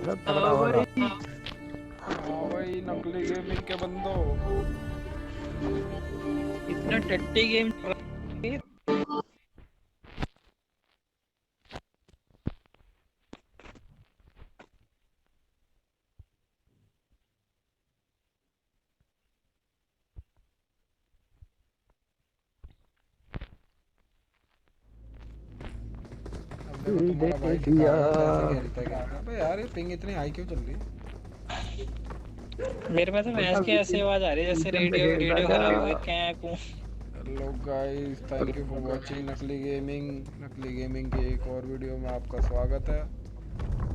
तगड़ा होगा। भाई। हाँ भाई, नकली गेमिंग के बंदो। इतना टट्टी गेम चल रहा है। अब देखो तुम्हारा दे भाई दिया। दिखाएगा कैसे खेलता है गेम। अबे यार ये पिंग इतनी हाई क्यों चल रही है? मेरे में तो भैंस की ऐसी आवाज आ रही है जैसे वीकेंड पे रेडियो खेलता रेडियो क्या? खराब हो गई क्या कूं। Hello guys, thank you for watching Nakli gaming. Nakli gaming की एक और वीडियो में आपका स्वागत है।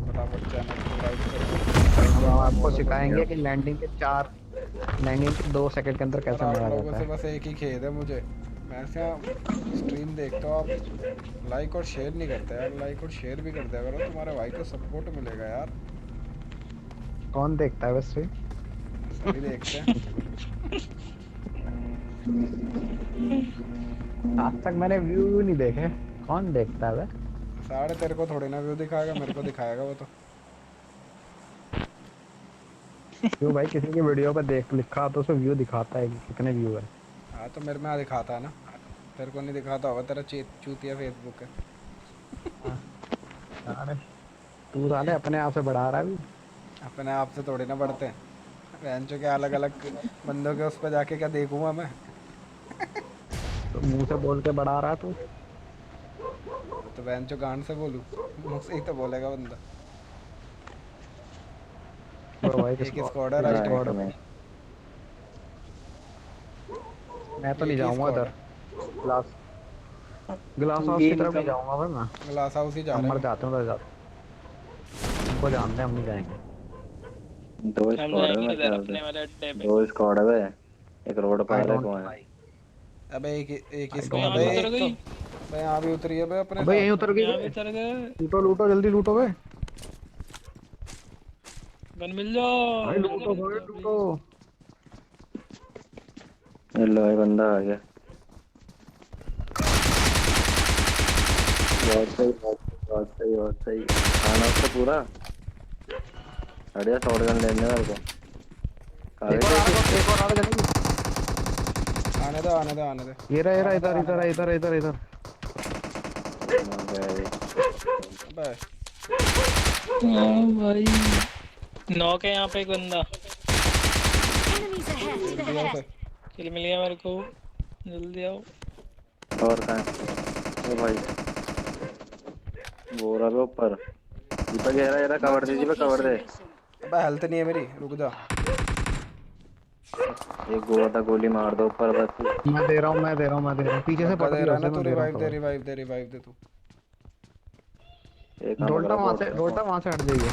फटाफट चैनल को लाइक करो, सब्सक्राइब हम करो, आपको फॉलो करो। सिखाएंगे कि लैंडिंग के 2 सेकंड के अंदर यार कैसे आप मारा लोगों जाता से है। बस एक ही खेद है मुझे। मैं क्या स्ट्रीम देखता हूँ, आप लाइक और शेयर नहीं करते यार। लाइक और शेयर भी कर दिया करो, तुम्हारे भाई को सपोर्ट मिलेगा यार। कौन देखता है वैसे? सभी देखते हैं। आज तक मैंने व्यू नहीं देखे। कौन देखता है? साढ़े तेरे को थोड़ी ना व्यू दिखाएगा, मेरे को दिखाएगा वो तो। क्यों भाई, किसी की वीडियो पे देख लिखा तो उसमें व्यू दिखाता है कि कितने व्यू है। हाँ तो मेरे में दिखाता है ना। तेरे को नहीं दिखाता होगा, तेरा चूतिया फेसबुक है। हाँ। अरे तू साले अपने आप से बढ़ा रहा है अभी। अपने आप से थोड़ी ना बढ़ते हैं। बहनचों के अलग अलग बंदों के उस पर जाके क्या देखूंगा मैं? तो मुंह से बोल के बढ़ा रहा है तू। तो बहनचों गांड से बोलूँ? मुँह से ही तो बोलेगा बंदा। ब्रो भाई एक किसको स्क्वाड है किस राइट स्क्वाड में। में? मैं तो नहीं एक ही जाऊंगा स्क्वाड उधर। है। ग्लास ग्लास हाउस की गेम तरफ नहीं कम। जाऊंगा भाई मैं। ग्लास हाउस ही जा हम रहे मर हैं हम। जाते हैं उधर जाते। हमको जानते हैं, हम नहीं जाएंगे। दो हम स्क्वाड है जाएंगे मेरे इधर ख्याल से। अपने वाले अड्डे पे। दो स्क्वाड है बे। एक रोड आई पर है, डोंट कौन है? अबे एक ही आई वो स्क्वाड। डोंट यहाँ अबे भी नो। उतर एक तो गई। भाई यहाँ भी उतरी है बे अपने अबे यहीं साथ में। उतर गई यहाँ भी बे। उतर गए। लूटो लूटो जल्दी लूटो बे। गन मिल जाओ भाई मिल जाओ लूटो मिल भाई जाओ लूटो। प्लीज। ये लो, ये बंदा आ गया। बहुत सही, बहुत सही, बहुत सही, बहुत सही। खाना उसको पूरा। बढ़िया शॉट गन लेने मेरे को। एक कागज और है आ कि रहा इसके? है, एक और आ रहा है जल्दी। आने दे आने दे आने दे। ये रहा आने दे इधर आने इधर दे। इधर इधर इधर। मर गया ये। अबे हाँ भाई। नॉक है यहाँ पे एक बंदा। Enemies खेल ahead! दिया उसे। किल मिल गया मेरे को। जल्दी आओ। और कहाँ है? ओ भाई, वो रहा बे ऊपर। दीपक गहरा गहरा cover Marked a they, Deepak cover they. location. अबे हेल्थ नहीं है मेरी, रुक जा। एक गोला था, गोली मार दो ऊपर बस। मैं दे रहा हूँ मैं दे रहा हूँ मैं दे रहा हूँ, पीछे से बग्गा पड़ दे रही है रहा है ना उसे, तू? मैं दे रहा हूँ रिवाइव दे, कवर। रिवाइव दे, रिवाइव दे तू। एक काम करा बॉट का फोन। डोल्टा वहां से हट जाइए।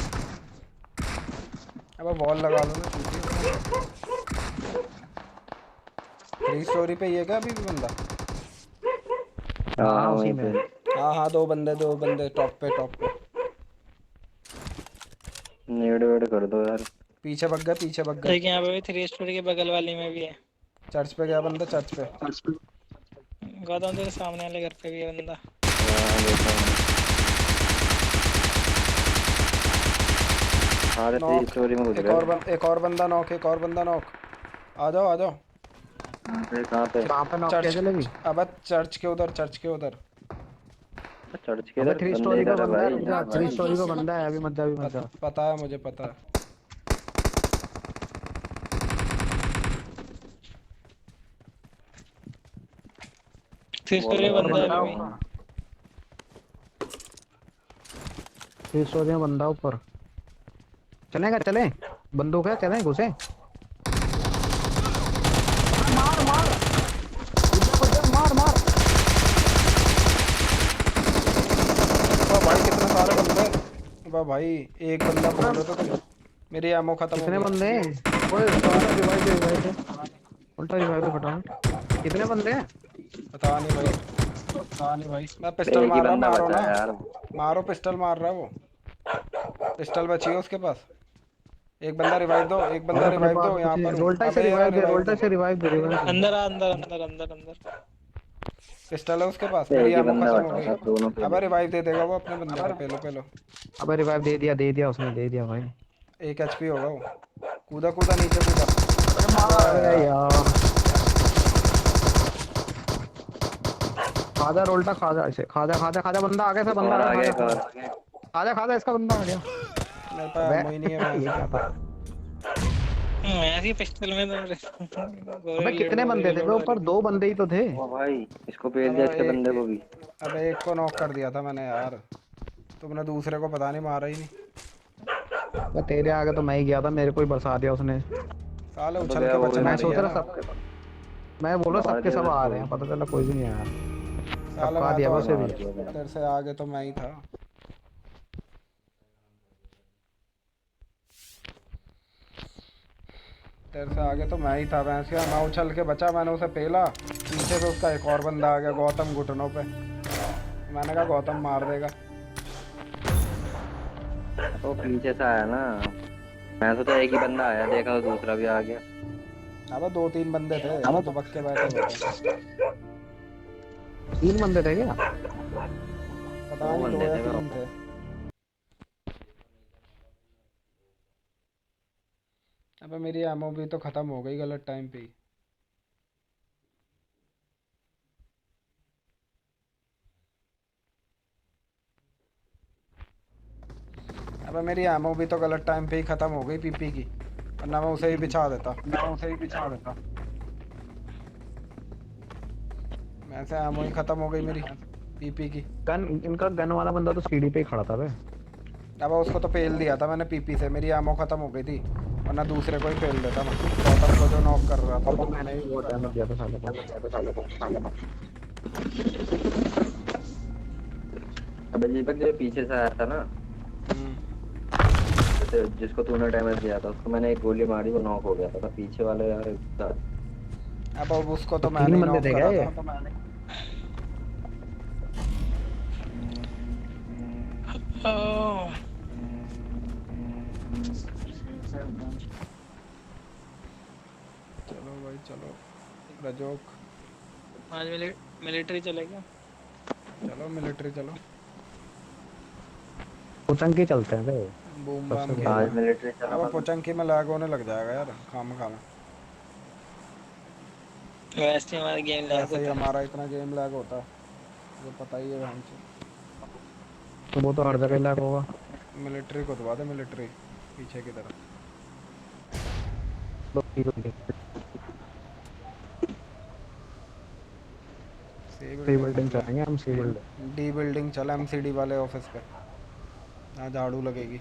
अबे वॉल लगा लो ना चूतिया, उसमें क्या? 3 स्टोरी पे ही है क्या अभी भी बंदा? हाँ हाँ हाँ, उसी वहीं में पे। है। हाँ हाँ, दो बंदे टॉप पे, टॉप पे। नेड़ वेड़ कर दो यार। पीछे भग गए। एक यहाँ पे भी 3 स्टोरी के बगल वाली में भी है। चर्च पे गया बंदा, चर्च पे। गौतम तेरे सामने वाले घर पे भी है बंदा। हाँ देखा मैंने। हाँ तो थ्री नॉक। स्टोरी में घुस गए। एक और बंदा नॉक, एक और बंदा नॉक। आ जाओ आ जाओ। कहाँ पे, कहाँ पे? कहाँ पे नॉक किया चलेगी? अब चर्च के उधर, चर्च के उधर। चर्च के अबे इधर थ्री बंदे स्टोरी पे इधर है बंदा है, भाई, रुक जा, यहाँ Marked a थ्री भाई। स्टोरी पे location. बंदा है, अभी मत जा अभी मत जा। पता है मुझे, पता है। थ्री वॉल स्टोरी ऊपर लगाने बंदा है बंदा लगा अभी है भी। हुआ ऊपर। थ्री स्टोरी में बंदा है ऊपर। चलेगा चले। बंदूक है, चले घुसे। मार मार। गुड्डा गुड्डा मार मार। वाह भाई कितने सारे बंदे। वाह भाई, एक बंदा बोल रहे थे तुम। मेरी एमओ खत्म हो कितने गई। बंदे हैं? ओए उल्टा रिवाइव दे रिवाइव दे। उल्टा रिवाइव दे फटाफट। कितने बंदे हैं? पता नहीं भाई। मैं है। पिस्टल एक ही मार रहा, बंदा मारो बचा ना। है यार। मारो, पिस्टल मार रहा है वो। पिस्टल बची है उसके पास। एक बंदा रिवाइव दो, एक बंदा यार अपने रिवाइव पास दो, कुछ यहाँ नहीं है। पर हूँ। रोल्टा से अबे यार रिवाइव दे, रिवाइव रोल्टा दो। से रिवाइव दे, रिवाइव दे। अंदर आ अंदर अंदर अंदर अंदर। पिस्टल है उसके पास, एक मेरी ही एमो बंदा खत्म हो बचा गई। था, दोनों पे अबे रिवाइव दे देगा वो अपने बंदे को, पेलो पेलो। अबे रिवाइव दे दिया उसने, दे दिया भाई। 1 एचपी होगा वो। कूदा कूदा नीचे कूदा। अरे यार खाजा रोल्टा, खाजा इसे, खाजा खाजा खाजा, बंदा आ गया था, बंदा और आ आ गया गया, एक खाजा और। खाजा खाजा, इसका बंदा आ गया। मेरे पास अबे एमो ही नहीं है मैं ये क्या इसमें। था? ऐसी पिस्टल में अबे कितने बंदे थे बे ऊपर? 2 बंदे ही तो थे। ओ भाई, इसको पेल अब दिया इसके बंदे को भी। अब एक को नॉक कर दिया था मैंने यार, तुमने दूसरे को पता नहीं मारा ही नहीं। अबे तेरे आगे तो मैं ही गया था, मेरे को ही बरसा दिया उसने। साले अब तो उछल गया के वो भी बचना मैं मर सोच चाहिए गया। रहा ना। सबके, मैं बोल रहा मार सबके दिया सब आ उसको रहे भी। हैं, पता चला कोई भी नहीं आया। साले सबका मैं दिया तो बस भी। मार दिया। तेरे से आगे तो मैं ही था। तेरे से आगे तो मैं ही था भैंसिया। मैं उछल के बचा, मैंने उसे पेला, पीछे से उसका एक और बंदा आ गया गौतम घुटनों पे। मैंने कहा गौतम मार देगा। वो पीछे से आया ना, मैं सोचा एक ही बंदा आया, देखा तो दूसरा भी आ गया। अब 2-3 बंदे थे, दुबक के बैठे हुए थे। 3 बंदे थे क्या? पता 2 नहीं 2 बंदे या थे। 3 थे। अबे मेरी एमओ भी तो खत्म हो गई गलत टाइम पे ही। अबे मेरी एमओ भी तो गलत टाइम पे ही खत्म हो गई पीपी की, वरना मैं उसे ही बिछा देता। मैं से एमओ ही खत्म हो गई मेरी पीपी की। गन, इनका गन वाला बंदा तो सीढ़ी पे ही खड़ा था बे। अब उसको तो पेल दिया था मैंने पीपी से, मेरी एमओ खत्म हो गई थी, वरना दूसरे को ही पेल देता मैं, गौतम को जो नॉक कर रहा और तो था। मैंने भी बहुत डैमेज दिया था साले को। अबे दीपक जो पीछे से आया था ना, हम्म। जैसे जिसको तूने डैमेज दिया था उसको मैंने एक गोली मारी, वो नॉक हो गया था। पीछे वाले यार अब उसको तो मैंने 3 ही बंदे नॉक थे क्या करा ये? था। ओह, चलो भाई चलो, रजोक आज मिलिट्री चलेगा। चलो, मिलिट्री चलो, पुचंकी चलते हैं बे, बूम सबसे बाम बढ़िया। आज खेलना। मिलिट्री चला अब था। पोचंकी में लैग होने लग जाएगा यार, खाम खाम। वैसे हमारा गेम लैग ऐसा ही होता है। हमारा इतना गेम लैग होता है, जो पता ही है हमसे। तो वो तो हर जगह लैग होगा। मिलिट्री को दबा दे, मिलिट्री पीछे की तरफ। तो सी सी बिल्डिंग बिल्डिंग निकला। चलेंगे हम, सी बिल्डिंग। डी बिल्डिंग चल, एमसीडी वाले ऑफिस पे, यहाँ झाड़ू लगेगी।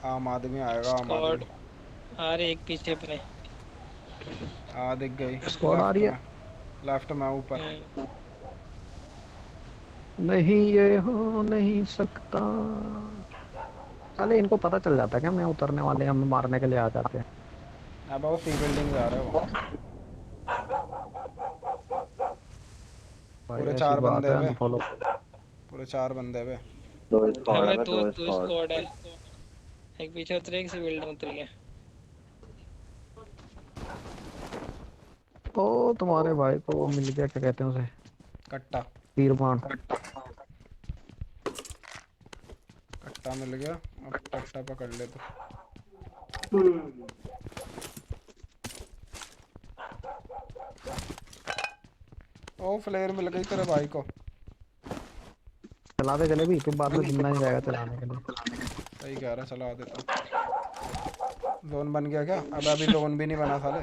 आम आदमी आएगा, आम स्क्वाड आदमी। आ रहे एक पीछे अपने। दिख गई। स्क्वाड आ लेफ्ट रही है। में, लेफ्ट में ऊपर। नहीं ये हो नहीं सकता। साले इनको पता चल जाता है क्या मैं उतरने वाले हैं, हमें मारने के लिए आ जाते हैं। अब वो सी बिल्डिंग जा रहे हो। भाई पूरे ऐसी 4 बात बंदे है, हैं बे, अनफॉलो। पूरे 4 बंदे हैं बे। 2 स्क्वाड हमें है, दो 2 दो स्क्वाड। स्क्वाड है। एक पीछे उतरी, एक सी बिल्डिंग उतरी है। ओ तुम्हारे भाई को वो मिल गया, क्या कहते हैं उसे, कट्टा, तीरबान। कट्टा मिल गया। अब कट्टा पकड़ ले तो। ओ फ्लेयर मिल गई तेरे भाई को। चलाते चले भी, फिर बाद में जिंदा नहीं रहेगा चलाने के लिए। सही कह रहा, चला देता। जोन बन गया क्या? अब अभी जोन भी नहीं बना साले,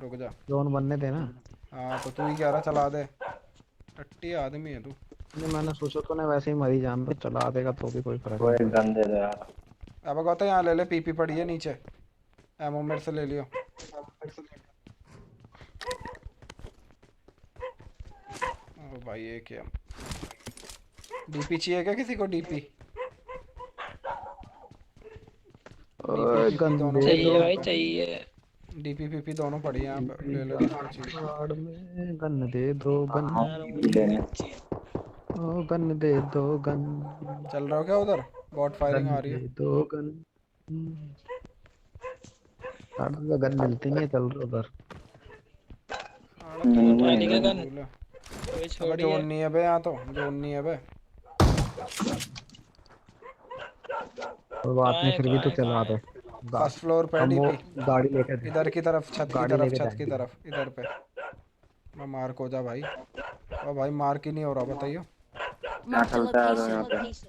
रुक जा। जोन बनने थे ना। हाँ तो तू ही कह रहा चला दे, टट्टी आदमी है तू। नहीं मैंने सोचा तो, ने वैसे ही मरी जान तो चला देगा तो भी कोई फर्क वो नहीं एक पड़ेगा। गन दे दो यार। अब कहते यहाँ ले ले, पीपी पड़ी है नीचे, एमओ मेरे से ले लियो। ओ भाई ये क्या, डीपी चाहिए क्या किसी को? डीपी ओए पीपी दोनों गंदे पड़ी चाहिए है। भाई चाहिए। डीपी पीपी दोनों पड़ी है यहाँ पे, ले लो जिसको चाहिए। गाड़ में गन दे दो गन। यार मुझे भी चाहिए। ओ गन दे दो गन। चल रहा हो क्या उधर? बॉट फायरिंग गन आ रही दे है। दो गन। साढ़े तो गन मिलती नहीं है, चल रहा उधर। नहीं उठा नहीं ली क्या नहीं। गन? बोला कोई अबे छोड़ी जोन है। नहीं है बे, यहाँ तो जोन नहीं है बे। कोई बात कहाँ नहीं, है फिर भी कहाँ तो है चलवा कहाँ दे। है? फर्स्ट फ्लोर पे हम वो डीपी, गाड़ी लेके इधर की तरफ, छत की गाड़ी तरफ, लेके छत की जाएंगे। तरफ, इधर पे। मैं मार्क हो जा भाई। और भाई मार्क ही नहीं हो रहा, बताइए। यहाँ Marked a चलता है, आ जाओ यहाँ पे। location.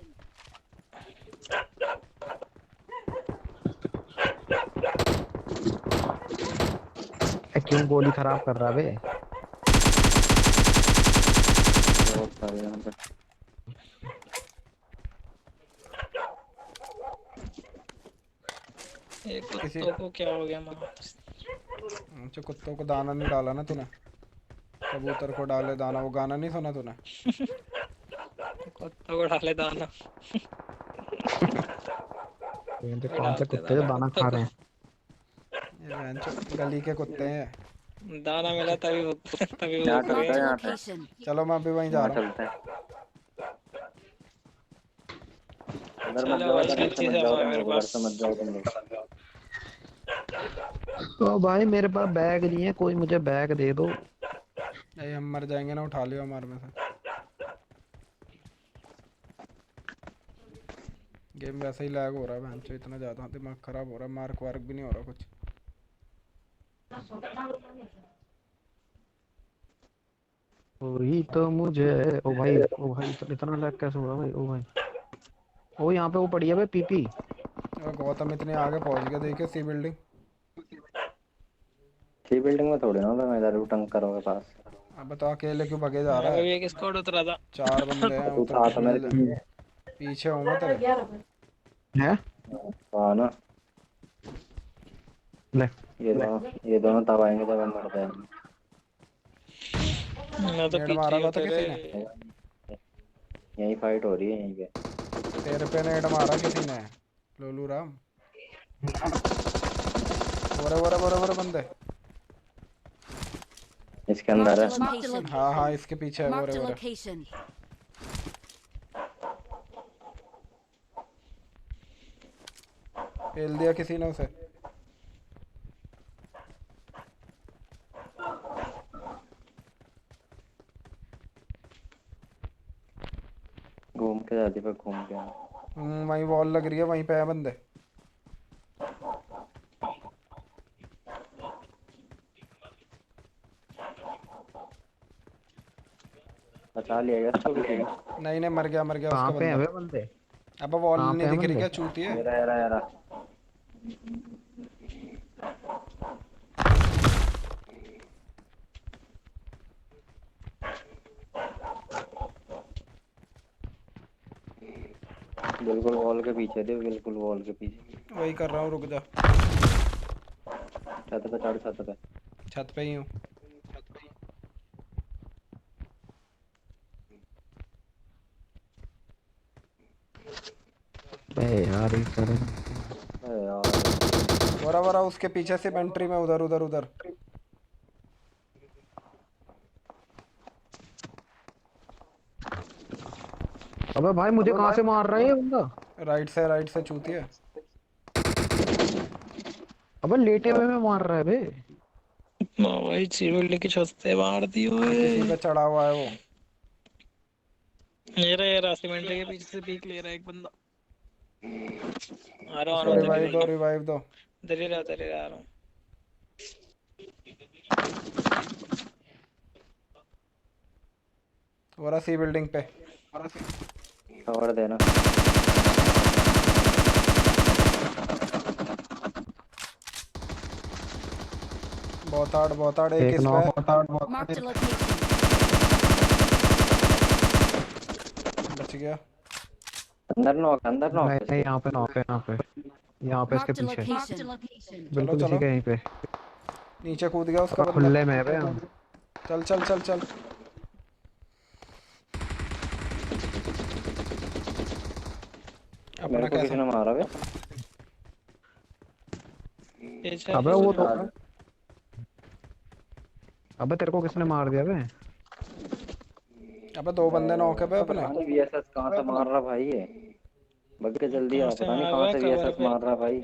क्यों गोली खराब कर रहा बे? बहुत सारे यहाँ पे। ये किसी कुत्तों को क्या हो गया माँ? अच्छा, कुत्तों को दाना नहीं डाला ना तूने? कबूतर को डाले दाना, वो गाना नहीं सुना तूने? कुत्तों को डाले दाना। ये तो कोई कौन से डालते कुत्ते जो दाना दाना कुत्तों खा को। रहे हैं? ये बहनचो गली के कुत्ते हैं। दाना मिला तभी तभी यहाँ भूख रहे चलता है, हैं। Marked a यहाँ पे। location. चलो मैं अभी वहीं जा यहाँ रहा हूँ। चलता है। उधर मत चलो जाओ, भाई उधर से गलती मत से जाओ हवा है तुम मेरे लोग, उधर पास। से मत जाओ तुम लोग। तो भाई मेरे पास बैग नहीं है, कोई मुझे बैग दे दो। नहीं हम मर जाएंगे ना, उठा लियो हमारे में से। गेम वैसे ही लैग हो रहा है बहनचो, इतना ज़्यादा दिमाग खराब हो रहा है। मार्क वार्क भी नहीं हो रहा कुछ। वही तो मुझे। ओ भाई, ओ भाई, इतना लैग कैसे हो रहा भाई? ओ भाई, ओ यहाँ पे वो पड़ी है भाई, पीपी। और गौतम इतने आगे पहुंच गया, देखिए सी बिल्डिंग। सी बिल्डिंग में थोड़ी ना, मैं इधर टंकरों के पास। अब बताओ अकेले क्यों भागे जा रहा आगे है? भी एक स्क्वाड उतरा था। 4 बंदे हैं, तू था तो मेरे मिल पीछे। पीछे हूँ मैं तेरे। है हाँ ना। ले। ये दोनों तब आएंगे जब हम मर जाएंगे। मैं तो नेड पीछे मारा ही हुआ हूँ था तेरे। किसी ने? यही फाइट हो रही है यहीं पे। तेरे पे नेड मारा किसी ने? लोलू राम। बोरे बोरे बोरे बोरे बंदे। इसके अंदर है। Marked a location. हाँ हाँ, इसके पीछे है Marked बोरे a बोरे। location. पेल दिया किसी ने उसे। घूम के जाती पे घूम के। वहीं वॉल लग रही है, वहीं पे है बंदे। बचा लिया गया इसको किसी ने। नहीं नहीं, मर गया उसका कहाँ पे है बंदा। वे बंदे? अब वॉल कहाँ पे नहीं है दिख रही बंदे? क्या, चूती है? ये रहा, ये रहा, ये रहा। बिल्कुल वॉल के पीछे थे, बिल्कुल वॉल के पीछे। वही कर रहा हूँ, रुक जा। छत पे चढ़, छत पे। छत पे ही हूँ। बे यार, ये करे। अरे यार। बोरा बोरा उसके पीछे से एंट्री में, उधर उधर उधर। अबे भाई, मुझे कहाँ से मार रहा है ये बंदा? राइट से चूती है। अबे लेटे हुए में मार रहा है बे। हाँ भाई बिल्डिंग की छत से मार दी किसी ओए। पे चढ़ा हुआ है वो। ये रहा सीमेंट्री के पीछे से पीक ले रहा है एक बंदा। आ रहा उसको हूँ रिवाइव दो, रिवाइव दो। इधर ही आ रहा हूँ। बोरा सी बिल्डिंग पे। कवर देना। बहुत हार्ड एक एक इस नौ। पे। Marked a location. बच गया। अंदर नॉक, अंदर नॉक। नहीं, यहाँ पे नॉक है, यहाँ पे इसके Marked a पीछे। location. चलो बिल्कुल इसी चलो, के यहीं पे। नीचे कूद गया उसका बंदा। खुले में है बे हम। चल चल चल चल। अपना मेरे को किसी कैसा? ने मारा बे। अबे वो तो, अबे तेरे को किसने मार दिया बे? अबे 2 बंदे नॉक है बे अपने। वीएसएस कहाँ से मार रहा भाई ये? बग के जल्दी आ, कहाँ से पता नहीं मार कहाँ रहा है, से कवर वीएसएस पे। मार रहा भाई।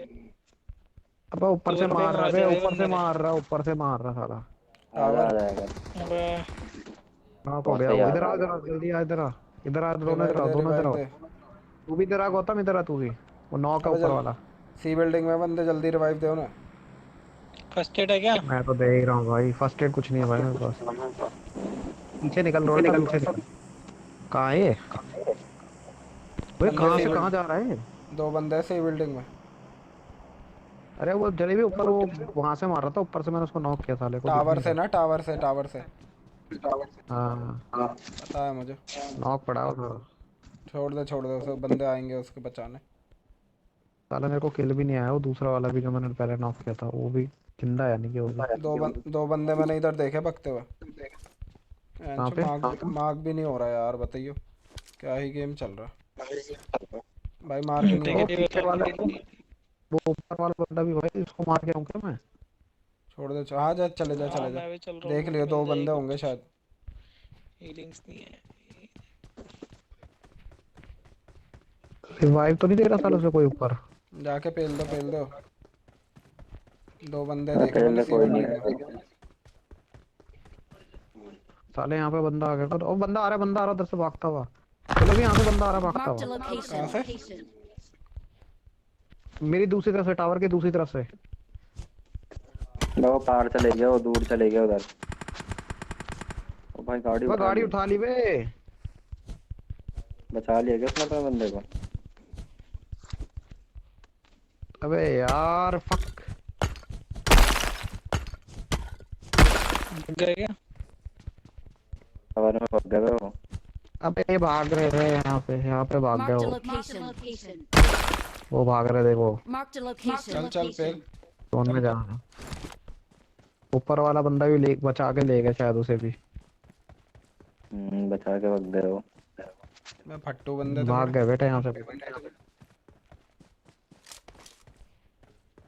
अबे ऊपर से दूर पे मार रहा मार बे, दिया भाई ऊपर से बंदे ने। मार रहा, ऊपर से मार रहा साला। आजा टावर। आ जाएगा। अबे नॉक हो बहुत गया सही वो। आ इधर रहा आओ, इधर है। आओ, जल्दी आ, इधर आ। इधर आ, दोनों इधर रिवाइव आओ, दे, दोनों इधर रिवाइव आओ। दे। तू भी इधर आ गौतम, इधर आ तू भी। वो नॉक है अबे ऊपर जल वाला। सी बिल्डिंग में बंदे, जल्दी रिवाइव दो ना। फर्स्ट एड है क्या? मैं तो दे ही रहा हूँ भाई, फर्स्ट एड कुछ नहीं है भाई मेरे पास। पीछे निकल रोल्टा, पीछे निकल। कहाँ है ये? भाई बंदे कहाँ सी से कहाँ जा बिल्डिंग, रहा है? 2 बंदे सी बिल्डिंग में। अरे वो जलेबी ऊपर, वो वहां से मार रहा था ऊपर से, मैंने उसको नॉक किया, साले को दिख टावर नहीं से रहा। ना, टावर से, टावर से। हाँ, पता है मुझे। नॉक पड़ा उधर। छोड़ दे उसे, बंदे आएंगे उसके बचाने। साला मेरे को किल भी नहीं आया, वो दूसरा वाला भी जो मैंने पहले नॉक किया था वो भी जिंदा है, नहीं कि वो भी। 2 बंदे मैंने इधर देखे भगते हुए। कहाँ एंचो पे? मार्क भी नहीं हो रहा यार, बताइयो क्या ही गेम चल रहा है। भाई मार्क नहीं हो वो रहा। टिकट ही पीछे बता। वाला, वो ऊपर वाला बंदा भी भाई, उसको मार के आऊँ क्या मैं? छोड़ दे, हाँ जा, चले जा हाँ चले जा। मैं भी चल रहा हूँ, देख लूट लियो, मिल 2 बंदे जाएगी होंगे कुछ। शायद। हीलिंग्स नहीं है। रिवाइव तो नहीं दे रहा साला उसे कोई ऊपर? जाके पेल दो, पेल दो। 2 बंदे हाँ, देखे मैंने पहले सी कोई नहीं बिल्डिंग में। है। साले यहाँ पे बंदा आ गया था, ओ बंदा आ रहा है, बंदा आ रहा है उधर से भागता हुआ। चलो भी यहाँ से बंदा आ रहा है भागता Marked a हुआ। कहाँ location. से? मेरी दूसरी तरफ से, टावर की दूसरी तरफ से। वो पार चले गया, वो दूर चले गया उधर। ओ भाई गाड़ी वह उठा गाड़ी ली। उठा ली बे। बचा लिया क्या उसने अपने बंदे को? अबे यार फक। गए क्या? कवर में पक गए वो। अबे ये भाग रहे थे यहाँ पे भाग गए Marked a वो। location. वो भाग रहे थे वो। Marked a चल location. चल पेल। जोन में जाना। ऊपर वाला बंदा भी ले बचा के ले गया शायद उसे भी। बचा के पक गए वो। मैं फट्टू बंदे थे भाग बड़े। गए बेटा यहाँ से।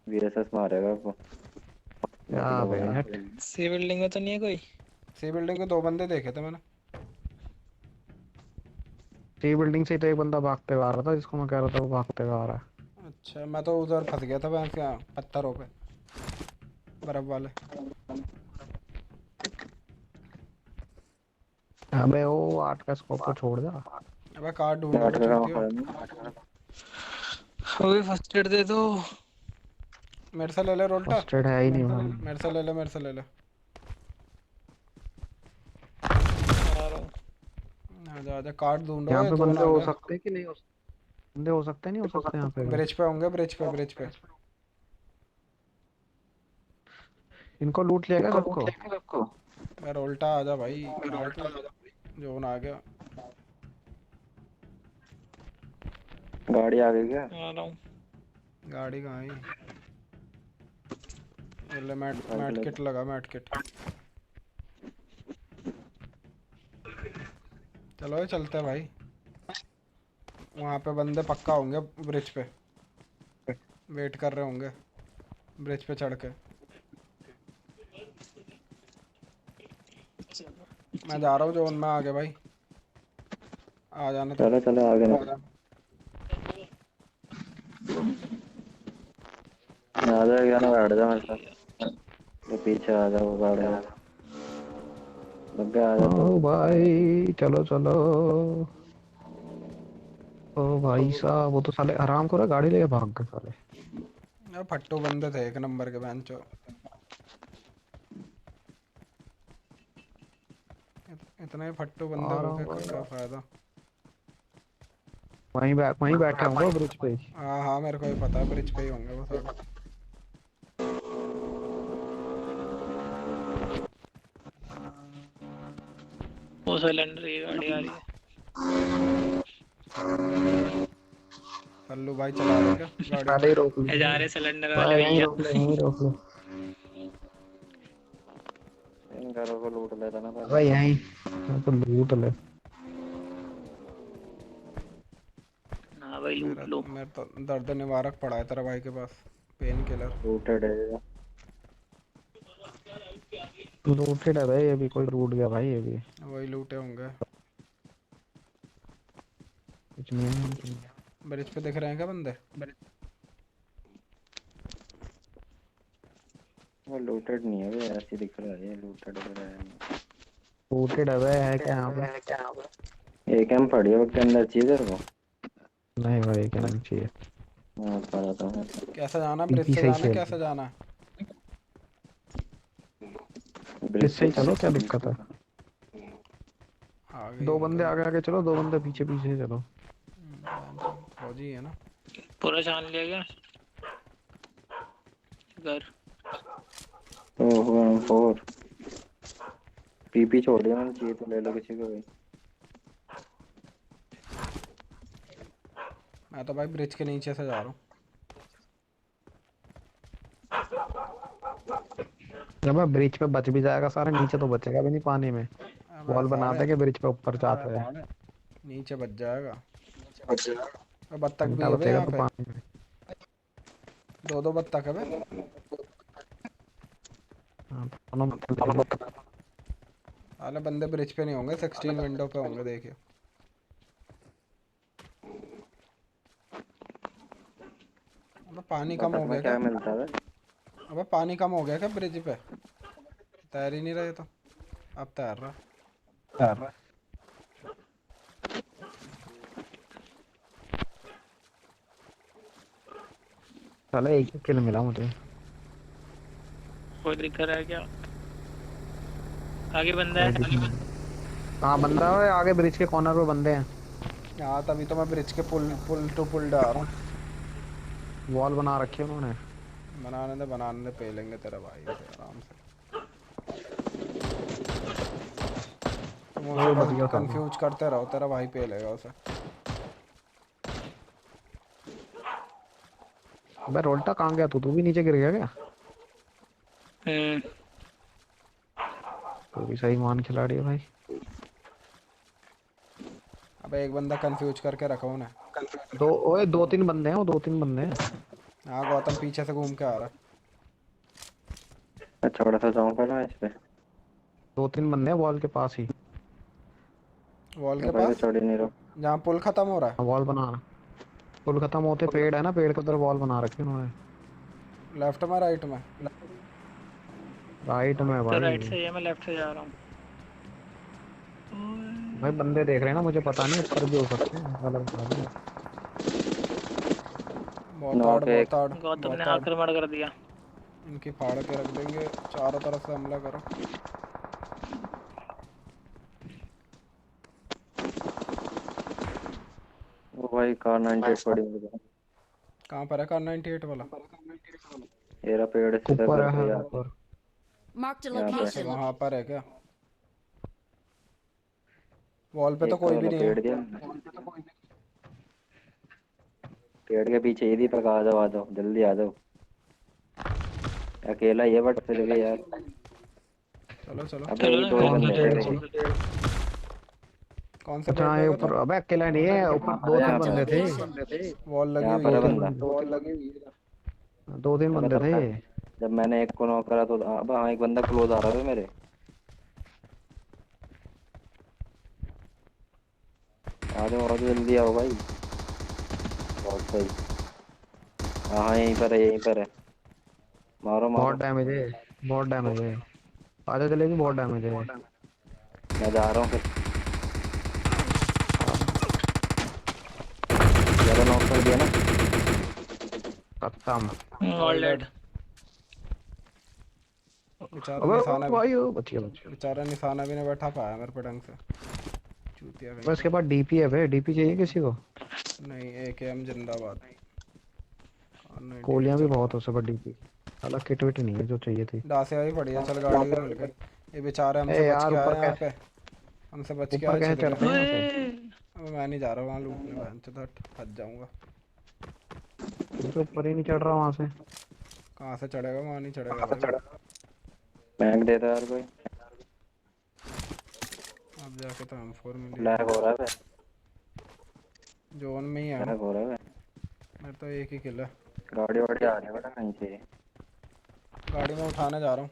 वीएसएस मारेगा वो। क्या निकलो बे यहाँ हट। से। सी बिल्डिंग में तो नहीं है कोई? सी बिल्डिंग के 2 बंदे देखे थे मैंने। सी बिल्डिंग से ही तो एक बंदा भागते हुआ आ रहा था, जिसको मैं कह रहा था वो भागते हुआ आ रहा है। अच्छा, मैं तो उधर फंस गया था भैंस के यहाँ, पत्थरों पे, बर्फ वाले। अबे वो 8 का स्कोप को छोड़ जा। अबे कार्ड ढूंढो आठ बे का काम चूतियो। खत्म। अबे फर्स्ट एड दे दो। मेरे से ले ले रोल्टा। फर्स्ट एड है ही नहीं भाई। मेरे से ले ले, मेरे से ले ले। आ रहा हूँ। आजा आजा, कार्ड ढूंढो, यहाँ ये पे 2 बंदे आ हो गए। सकते हैं कि नहीं हो सकते? बंदे हो सकते हैं, नहीं हो सकते यहाँ पे भी? ब्रिज पे होंगे, ब्रिज पे, ब्रिज पे। इनको लूट लिया क्या सबको? मैं रोल्टा, आजा भाई, कहाँ है तू? जोन आ गया। गाड़ी आ गई क्या? आ रहा हूँ। गाड़ी कहाँ है? ये ले, मैट मैट किट लगा, मैट किट। चलो ये चलते हैं भाई। वहाँ पे बंदे पक्का होंगे ब्रिज पे, वेट कर रहे होंगे ब्रिज पे चढ़ के। मैं जा रहा हूँ जोन में, आगे भाई आ जाने तो। चलो चलो आगे ना। आ जाएगा ना, बैठ जा मेरे साथ। तो पीछे आ जाओ गाड़ी में। लग गया, आ जा तो। ओ भाई चलो चलो। ओ भाई साहब, वो तो साले आराम करो, गाड़ी लेके भाग गए साले। यार फट्टू बंदे थे, 1 नंबर के बेंचो। इतने फट्टू बंदे आ रहा होके हूँ। क्या फायदा। वहीं बैठे होंगे वो ब्रिज पे ही। हाँ हाँ, मेरे को भी पता है, ब्रिज पे ही होंगे वो सारे। वो सिलेंडर की गाड़ी आ रही है। कल्लू भाई चला रहे क्या गाड़ी? पहले ही रोक ये जा ली रहे सिलेंडर वाले भाई, यहीं भैया। रोक ले, यहीं रोक ले। इन घरों को लूट लेता ना पहले। भाई यहीं तो लूट ले। हाँ भाई लूट मेरा लो। मेरा तो दर्द निवारक पड़ा है तेरा भाई के पास, पेन किलर। लूटेड है। लूटेड है भाई, ये भी कोई लूट गया भाई, ये भी वही लूटे होंगे। कुछ नहीं है। ब्रिज पे दिख रहे हैं क्या बंदे? वो लूटेड नहीं है, वो ऐसे दिख रहा है, ये लूटेड वगैरह है। टूटेड है क्या यहाँ पे? एक एम पड़ी है उसके अंदर, चाहिए तेरे को? नहीं भाई, क्या नहीं चाहिए। हाँ पता था। कैसे जाना, ब्रिज पीपी से सही जाना है, खेल कैसे जाना है? ब्रिज इससे से ही चलो, क्या दिक्कत है? आगे ही दो होंगे बंदे वो। आगे आगे चलो, दो बंदे पीछे पीछे चलो। फौजी है ना। पूरा छान लिया गया घर। ओहो M4 पीपी छोड़ दिया मैंने, चाहिए तो ले लो किसी को भी। मैं तो भाई ब्रिज के नीचे से जा रहा हूँ। जब मैं ब्रिज पे बच भी जाएगा सारा, नीचे तो बचेगा भी नहीं पानी में। अबे वॉल सारे बनाते कि ब्रिज पे ऊपर जाते हैं। नीचे बच जाएगा। और बत्तख भी घंटा है बे बचेगा यहाँ तो पे। पानी में। दो दो बत्तख है बे। हाँ, दोनों मतलब साले बंदे ब्रिज पे नहीं होंगे, 16 विंडो पे होंगे, देखियो। अबे पानी कम हो बतख में गया क्या? क्या मिलता है? अबे पानी कम हो गया क्या ब्रिज पे? तैर ही नहीं रहे तो। अब तैर रहा। साला एक ही किल मिला मुझे। कोई दिख रहा है क्या? आगे बंदा कोई है। दिख नहीं। कहाँ बंदा है? आगे ब्रिज के कॉर्नर पे बंदे हैं। यहाँ तभी तो मैं ब्रिज के पुल पुल टू पुल जा रहा हूँ। वॉल बना रखी है उन्होंने। बनाने दे, पे लेंगे तेरा भाई से आराम से। तुम उसे वो बस बच गया साला। कंफ्यूज करते रहो, तेरा भाई पे लेगा उसे। अबे रोल्टा कहाँ गया तू? तू भी नीचे गिर गया क्या? हम्म। तू भी सही मान खिलाड़ी है भाई। अबे एक बंदा कंफ्यूज करके रखा उन्हें। दो, ओए दो तीन बंदे हैं, वो दो तीन बंदे हैं। हाँ गौतम पीछे से घूम के आ रहा है। अच्छा बड़ा सा जाऊँ पहले इस पे। दो तीन बंदे हैं वॉल के पास ही। वॉल के भाई मैं पास, चढ़ ही नहीं रहा। जहाँ पुल खत्म हो रहा वॉल बना रहा। पुल खत्म होते पेड़ है ना, पेड़ के उधर वॉल बना रखी है उन्होंने। है। लेफ्ट में राइट में? राइट में तो राइट भाई। से है, मैं लेफ्ट से जा रहा हूँ। भाई बंदे देख रहे हैं ना, मुझे पता नहीं, ऊपर भी हो सकते हैं, गलत बता दिया। बहुत आड़, नॉक है एक। बहुत आड़, गौतम ने बहुत आड़। आक्रमण कर दिया। इनकी फाड़ के रख देंगे, चारों तरफ से हमला करो। वो भाई कार 98 पड़ी मेरे पास। कहाँ पर है कार 98 वाला? ये रहा पेड़ सीधा ऊपर कर है दिया। ऊपर। Marked a यहाँ पे। अच्छा location. वहाँ पर है क्या? वॉल पे तो एक कोई भी वाला नहीं है। पेड़ दिया मैंने। पेड़ के पीछे ही दीपक, आ जाओ जल्दी आ जाओ। अकेला ही है बट फिर भी यार। चलो चलो। अबे चलो ये ना दो ही घर कौन बंदे से थे पेड़ भाई। पे? कौन से अच्छा पेड़ हाँ, पे ये गए ऊपर। थे? अबे अकेला नहीं है, ऊपर दो अबे तीन यहाँ Marked a बंदे पे। थे। location. वॉल लगी यहाँ हुई पर है है दो इधर। तीन बंदा। बंदे। दो तीन अबे बंदे तब थे। तक जब मैंने एक को नॉक करा तो अब हाँ एक बंदा क्लोज आ रहा था मेरे। आ जाओ जल्दी आओ भाई। बहुत सही। हाँ हाँ यहीं पर है यहीं पर है। मारो बहुत मारो। डैमेज है। बहुत डैमेज है। आजा चलेगी, बहुत डैमेज है। मैं जा रहा हूँ फिर। हाँ, ज्यादा नॉक कर दिया ना। खत्म। All all dead. डेड। बेचारा अबे निशाना भी, भाई, बच गया बच गया। बेचारा निशाना भी नहीं बैठा पाया मेरे पे ढंग से। चूतिया कहीं बस का। इसके बाद डीपी है भाई, डीपी चाहिए किसी को? नहीं, AKM जिंदाबाद। कार 98 गोलियां भी चल रहा। बहुत हो सब डीपी। अलग किट विट नहीं है जो चाहिए थी। डासे भी पड़ी है, चल गाड़ी भी मिल गई। ये बेचारे ए हमसे बच यार, के आए ऊपर यहाँ पे। कैसे? हमसे बच के ऊपर आए कैसे छिल चढ़ते गए। हैं यहाँ से? अब मैं नहीं जा रहा वहाँ लूटने, बहन चोद फंस जाऊंगा। मैं तो ऊपर ही नहीं चढ़ रहा वहां से। कहाँ से चढ़ेगा, वहाँ नहीं चढ़ेगा भाई वो। बैंक देता यार कोई। अब जाके तो M4 मिली है। लैग हो रहा है। जोन में ही है हम। लैग हो रहा है। मेरे तो एक ही किल है। गाड़ी वाड़ी आ रही है बेटा कहीं से। गाड़ी में उठाने जा रहा हूँ।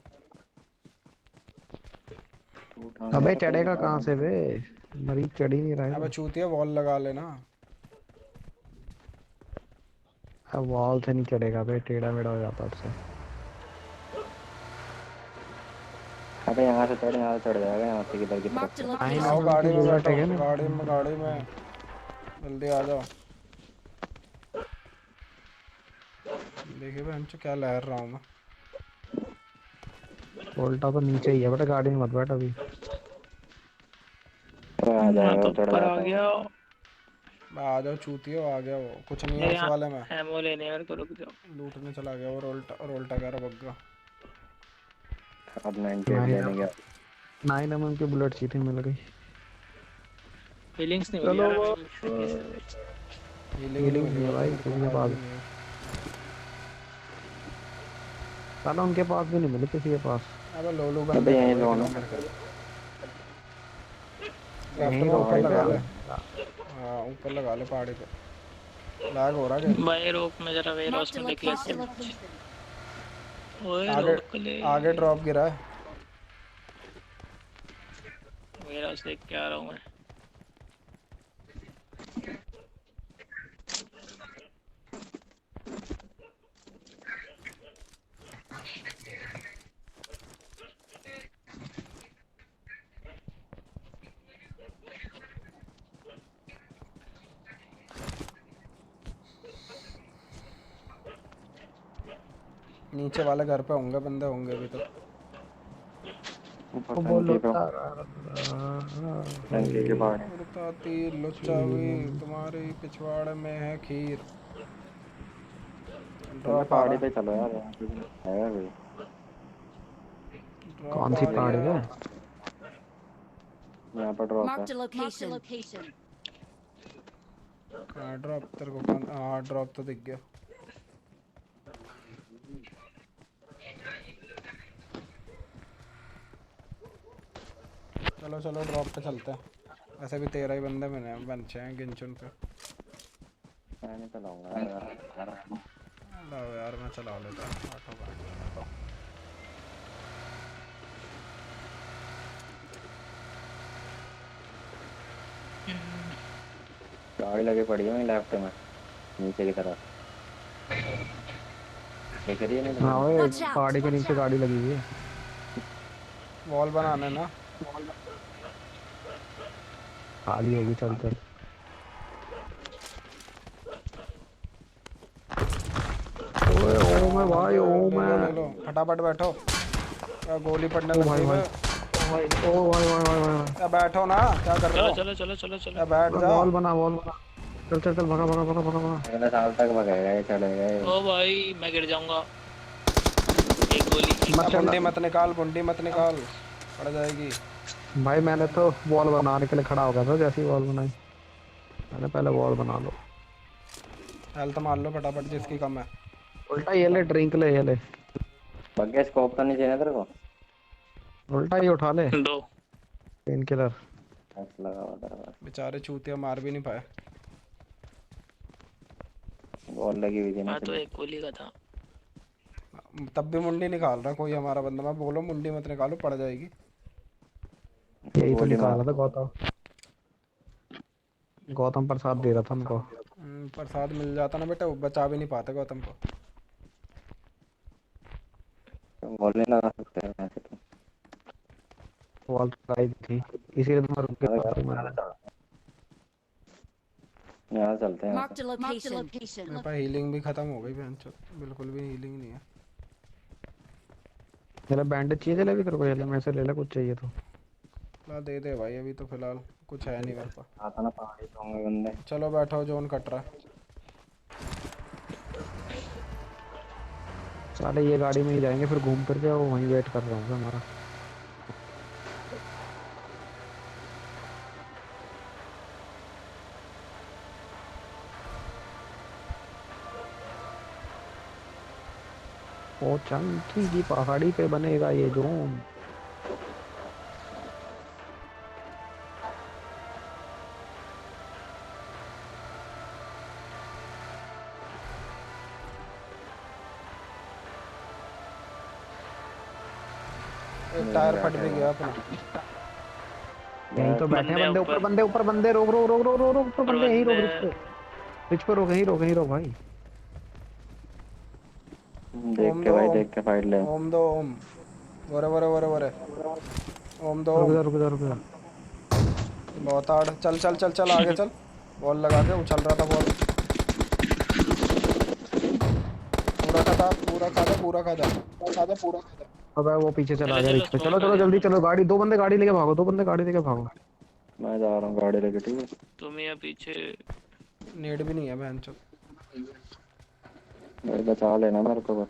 तू उठाने अबे वाला कोई चढ़ेगा बता कहाँ दे। से बे? मरीज चढ़ ही नहीं रहा अबे है। चूतिया वॉल लगा लेना। अब वॉल से नहीं चढ़ेगा बे, टेढ़ा मेढ़ा हो जाता उससे। अबे यहाँ से चढ़ जाएगा यहाँ से किधर की तरफ Marked a से। आई आओ location. गाड़ी में बुलेट बैठो, है ना। गाड़ी में जल्दी आ जाओ। देखिए बहन चो क्या लहर रहा हूँ मैं। वोल्टा तो नीचे ही है बेटा, गाड़ी में मत बैठ अभी। अरे आ मैं जाएगा, तो चढ़ ऊपर आ जाता हूँ। गया। मैं आ जाओ चूतियो, आ गया वो, कुछ नहीं है मेरे उस यहाँ वाले में। एमओ लेने मेरे को, रुक जाओ। लूटने चला गया वो, रोल्टा कह रहा बग्गा। अब 98 नाइन लेने गया। 9 mm की बुलेट सीधी मिल गई। फीलिंग्स नहीं मिली चलो यार वो अभी किसी से। हीलिंग नहीं फीलिंग्स मिली नहीं है भाई भाई मेरे को, किसी के आज पास। भी नहीं है। साला उनके पास भी नहीं मिले किसी के पास। अबे लोलू अबे बंदे थे यहीं वो, एक लो ना। नंबर के। लेफ्ट यहीं में रोक ऊपर के लगा लगा ले। ले। हाँ ऊपर लगा ले पहाड़ी पे। लैग हो रहा गेम। भाई रोक में जरा वेयर हाउस Marked a में देख लेते हैं। location. ओए आगे रोक ले। आगे ड्रॉप गिरा है। वेयर हाउस देख के आ रहा हूँ मैं। नीचे वाले घर पे होंगे बंदे, होंगे अभी तो। वो बोल टंकी पे, होता टंकी के पहाड़। उड़ता तीर लुच्चा वीर, तुम्हारी पिछवाड़े में है खीर। चलो ड्रॉप आ पहाड़ी रहा पे चलो यार, यहाँ पे है कोई। ड्रॉप कौन सी आ रही पहाड़ी है। है? यहाँ पर ड्रॉप है। Marked a location. हाँ ड्रॉप तेरे को कौन, हाँ ड्रॉप तो दिख गया। चलो चलो ड्रॉप पे चलते हैं। ऐसे भी 13 ही बंदे मैंने बंचे हैं गिन चुन पे। मैं नहीं चलाऊंगा यार। लाओ यार मैं चला लेता हूँ, ऑटो का। गाड़ी लगी पड़ी है वहीं लेफ्ट में, नीचे की तरफ। दिख रही है नहीं हाँ तुम्हें? ओए Watch out. पहाड़ी के नीचे गाड़ी लगी हुई है। वॉल बनाने ना। खाली होगी, चल चल। ओए ओ मैं भाई, ओ मैं। ले लो फटाफट बैठो। क्या गोली पड़ने ओ लग भाई गई भाई, है। ओ भाई भाई भाई भाई। या बैठो ना, क्या कर रहे चलो हो। चलो चलो चलो चलो। या बैठ जा। वॉल बना, वॉल बना। चल चल चल, भगा भगा भगा भगा भगा। अगले साल तक भगेगा ये, चलेगा ये। ओ भाई मैं गिर जाऊंगा। एक गोली। मत चला मुंडी मत निकाल, मुंडी मत निकाल, पड़ जाएगी। भाई, मैंने तो वॉल बनाने के लिए खड़ा हो गया था, जैसी वॉल बनाई मैंने, पहले वॉल बना लो। हेल्थ मार लो फटाफट जिसकी कम है। उल्टा ये ले, ड्रिंक ले, ये ले। बग्गे स्कोप तो नहीं चाहिए तेरे को? उल्टा ये उठा ले, दो। Pain killer. ऐसा लगा हुआ तेरे पास। बेचारे चूतिया मार भी नहीं पाए। बॉल लगी हुई थी ना मैं तो इसलिए। एक गोली का था। तब भी मुंडी निकाल रहा कोई हमारा बंदा। मैं बोलो मुंडी मत निकालो, पड़ जाएगी। यही तो गोली निकाला था मार। गौतम, गौतम प्रसाद दे रहा था उनको। प्रसाद मिल जाता ना बेटा, वो बचा भी नहीं पाते गौतम को। बॉल नहीं लगा सकते हैं ऐसे तो। वॉल ट्राई थी, इसीलिए तो मैं रुक अरे गया था। यहाँ चलते हैं यहाँ Marked a location. मेरे पास हीलिंग भी खत्म हो गई बहन चोद, बिल्कुल भी हीलिंग नहीं है। मेरा बैंडेज चाहिए चले भी तेरे को, ये ले मेरे से ले ले कुछ चाहिए तो। ला दे दे भाई, अभी तो फिलहाल कुछ है नहीं मेरे पास। से। आता ना पहाड़ी पे होंगे बंदे। चलो बैठो, जोन कट रहा है। साले ये गाड़ी में ही जाएंगे, फिर घूम फिर के वो वहीं वेट कर रहा हूँ हमारा। ओ चंकी की पहाड़ी पे बनेगा ये जोन। एक टायर फट भी गया अपना। यहीं तो बैठे हैं बंदे, ऊपर बंदे, ऊपर बंदे। रोक रोक रोक रोक रोक रोक, ऊपर बंदे, यहीं रोक, रिच पे रोक, यहीं रोक, यहीं रोक भाई। देख के भाई, देख के फाइट ले। ओम दो ओम। वरे ओम दो ओम। रुक जा। बहुत हार्ड। चल चल चल चल आगे चल। बॉल लगा के उछल रहा था बॉल। पूरा खा जा। अबे वो पीछे चला चलो गया चलो रिच पे। स्मोक चलो कर चलो दिया। जल्दी चलो, गाड़ी, दो बंदे गाड़ी लेके भागो, दो बंदे गाड़ी लेके भागो। मैं जा रहा हूँ गाड़ी लेके, ठीक है। तुम यहाँ पीछे। नेट भी नहीं है बहन चो। भाई बचा लेना मेरे को बस।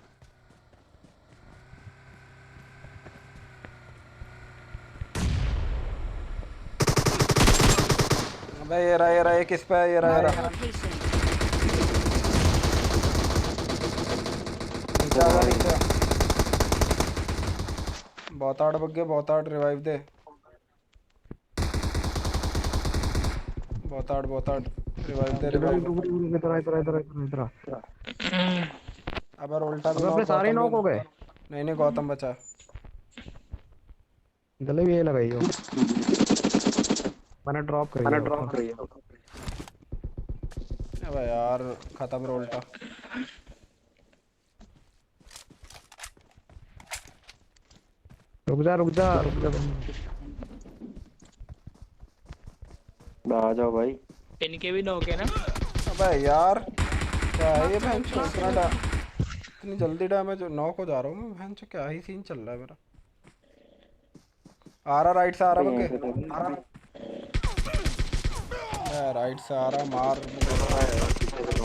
अबे ये रहा ये किस पे है, ये Marked a रहा। location. नीचे आ जा नीचे। बहुत हार्ड बग गए, बहुत हार्ड रिवाइव दे। बहुत हार्ड रिवाइव दे रिवाइव। इधर आ। अब उल्टा भी अबे नॉक, अपने सारे गौतम भी। नॉक हो गए। नहीं गौतम बचा। गले भी ये लगाई हो। मैंने ड्रॉप कर दिया था। अबे यार खत्म रोल्टा। रुक जा आ जाओ भाई। इनके भी नौके ना। अबे यार क्या है ये बहन चो, इतनी जल्दी डैमेज नॉक हो जा रहा हूँ मैं बहन चो। क्या ही सीन चल रहा है मेरा। आ रहा राइट से आ रहा यहीं बग्गे। पे तो राइट से आ रहा मार।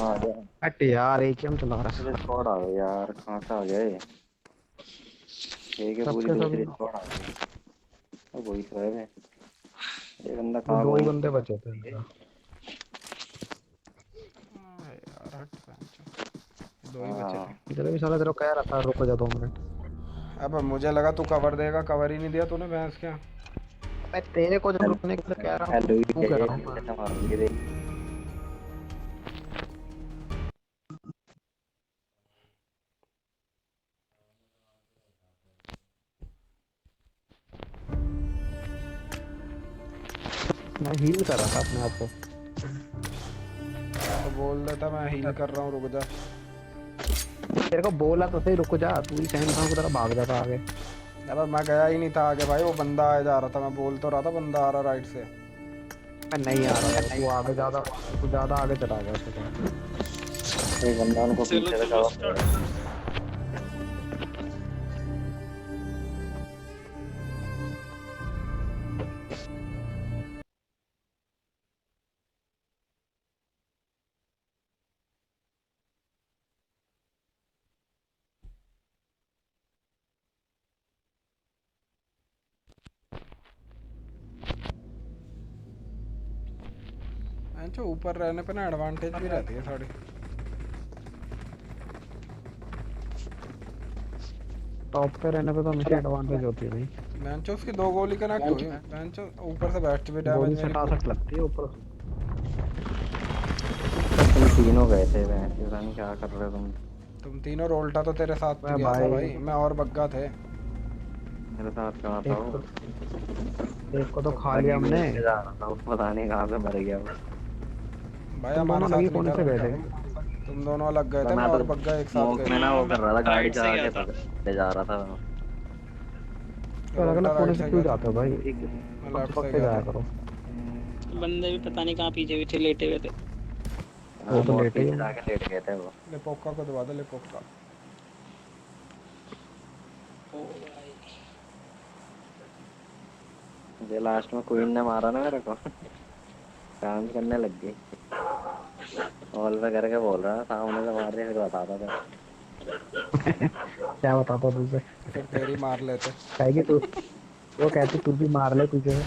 आ गया। हट यार, एक ही हम चला रहा है। दूसरे स्क्वाड आ गए यार, कहाँ से आ गए ये? पूरी सबके दूसरी सब स्क्वाड आ गई। अब वही तो है। ये बंदा वो कहाँ दो ही घूम। बंदे बचे थे। यार हट बहन चो। दो ही बचे हाँ थे। इधर भी साला तेरे को कह रहा था रुको जा 2 मिनट। अब मुझे लगा तू कवर देगा, कवर ही नहीं दिया तूने भैंस क्या। मैं तेरे को जब रुकने के लिए कह रहा हूँ, हेलो तू कह रहा हूँ। ये मारूंगी रे। मैं हील कर रहा था अपने आप को। तो बोल देता मैं हील कर रहा हूँ, रुक जा। तेरे को बोला तो सही रुको जा, तू ही सैन खान की तरह भाग जाता आगे। अब मैं गया ही नहीं था आगे भाई, वो बंदा आया जा रहा था। मैं बोल तो रहा था बंदा आ रहा राइट से। मैं नहीं आ रहा था, तू ज्यादा आगे चला गया उसके साथ। एक बंदा उनको चलो पीछे से चलो कवर कर रहा है। अच्छा ऊपर रहने पे ना एडवांटेज भी रहती है थोड़ी। टॉप पे रहने पे तो हमेशा एडवांटेज होती है भाई। मैंचो उसकी 2 गोली कनेक्ट हुई। मैंचो ऊपर से बैठ भी गोली डैमेज से मेरी। टासक लगती है ऊपर से। तुम तीनों गए थे वैसे, पता नहीं क्या कर रहे हो तुम। तुम तीनों रोल्टा तो तेरे साथ मैं गया था भाई- भाई, मैं और बग्गा थे। मेरे साथ कहाँ था वो? एक को तो खा लिया हमने। जा रहा था वो, पता नहीं कहाँ से मर गया वो। भाई तुम हमारे दोनों साथ लगी नहीं कौन था से गए थे? रोल्टा। तुम दोनों अलग गए थे, मैं मैं और तो बग्गा एक साथ स्मोक गए में ना वो कर रहा था, गाड़ी राइट से चला गया के था। ले जा रहा था। थे। अलग रोल्टा अलग कोने राइट से से क्यों गया जाते हो भाई? था, मैं लेफ्ट से पक्के गया जाया था। करो। बंदे भी पता नहीं कहाँ पीछे पीछे लेटे हुए थे। वो तो बहुत लेटे ही पीछे होंगे। जाके लेट गए थे वो। लेपोक्का को दबा दे, लेपोक्का। ओ भाई। मुझे लास्ट में क्वीन ने मारा ना मेरे को। काम करने लग गई। ऑल पे करके बोल रहा था, सामने से मार रहे फिर बताता था। क्या बताता तुझसे? फिर तेरी मार लेते। कहेगी तू, वो कहती तू भी मार ले पीछे से।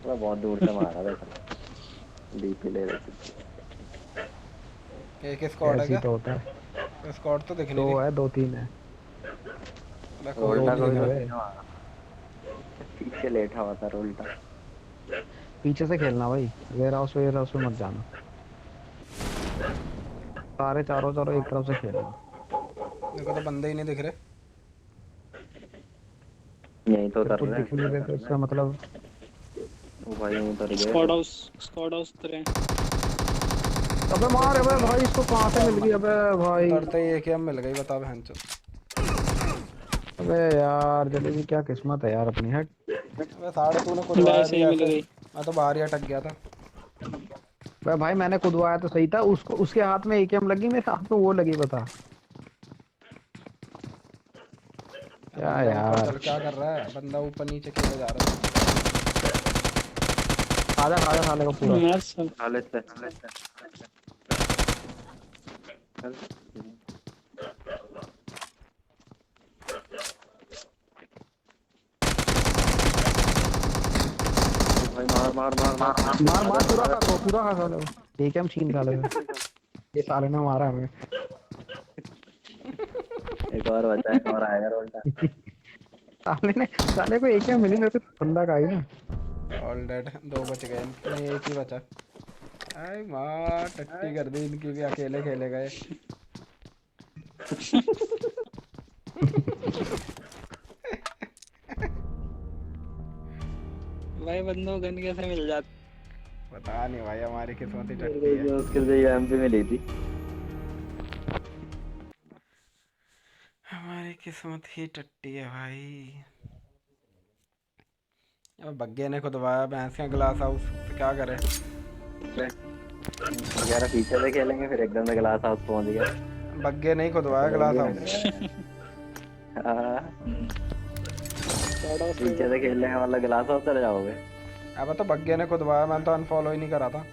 तो बहुत दूर से मारा था डीपी ले रही थी। एक स्क्वाड है ऐसे ही क्या? तो होता है। स्क्वाड तो दिख नहीं 2 रही। है 2-3 है। मैं कोई रोल्टा नहीं को दिख भी रहा। है। नहीं मारा, पीछे लेटा हुआ था रोल्टा। पीछे से खेलना भाई, वेयर हाउस में मत जाना। सारे चारों चारों एक तरफ से खेलना। मेरे को तो बंदे ही नहीं दिख रहे। यहीं तो फिर उतर कुछ रहे दिख नहीं रहे तो इसका मतलब वो भाई, यहीं उतर गए। स्क्वाड हाउस उतरे। अबे मार। अबे भाई इसको कहां से मिल गई? अबे भाई उतरते ही एक ही हम मिल गई, बता बहन चो। अबे यार जलेबी क्या किस्मत है यार अपनी। हट। अबे साढ़े तूने खुदवाया वैसे भी ही मिल ऐसे, गई। मैं तो बाहर ही अटक गया था। भाई मैंने खुदवाया तो सही था, उसको उसके हाथ में एकेएम लगी, मेरे हाथ में वो लगी, बता। अब क्या बंदा ऊपर यार। चल क्या कर रहा है, बंदा ऊपर नीचे खेले जा रहा था। खाजा खाजा साले को पूरा। मार सब। हाल से चल। भाई मार मार मार मार मार मार, आजा पूरा आजा। खा दो, पूरा खा साले को, एकेएम छीन साले से। ये साले ने मारा हमें। एक और बचा है, एक और आएगा रोल्टा। साले को एकेएम मिली, मेरे को बंदा का ही ना। ऑल डेड, दो बच गए, नहीं एक ही बचा। आई माँ टट्टी कर दी इनकी भी, अकेले खेले गए। भाई बंदों गन कैसे मिल जाती। पता नहीं भाई, हमारी किस्मत ही मेरे टट्टी को है। इतनी मुश्किल से ये एमपी मिली थी। हमारी किस्मत ही टट्टी है भाई। अब बग्गे ने खुदवाया भैंस का ग्लास हाउस, तो क्या करे। कह रहा पीछे से खेलेंगे, फिर एकदम से ग्लास हाउस पहुंच गया। बग्गे नहीं खुदवाया चलो ग्लास ये हाउस। हाँ, थोड़ा से पीछे से खेलने का मतलब गिलास हाउस चले जाओगे। अब तो बग्गे ने खुदवाया, मैं तो अनफॉलो ही नहीं करा था।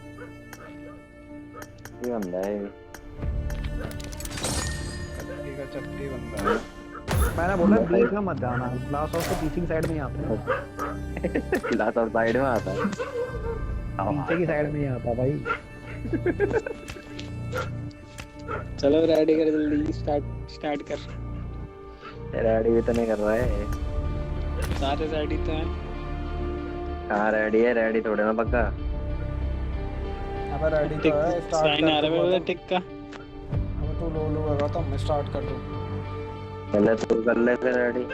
ये बंदा है। टट्टी का चट्टी बंदा है। मैंने बोला बीच में मत जाना, ग्लास हाउस के पीछे की साइड में ही आते हैं। गिलास हाउस साइड में आता है। पीछे की साइड में ही आता भाई। चलो रेडी कर जल्दी, स्टार्ट स्टार्ट कर। रेडी भी तो नहीं कर रहा है। सारे रेडी तो हैं। कहाँ रेडी है, रेडी थोड़े ना पक्का। अब रेडी तो टिक है, स्टार्ट साइन आ कर रहा है दूंगा मेरा तो। टिक का। अब तू लो लो तो मैं स्टार्ट कर दूँ। पहले तू कर ले फिर रेडी।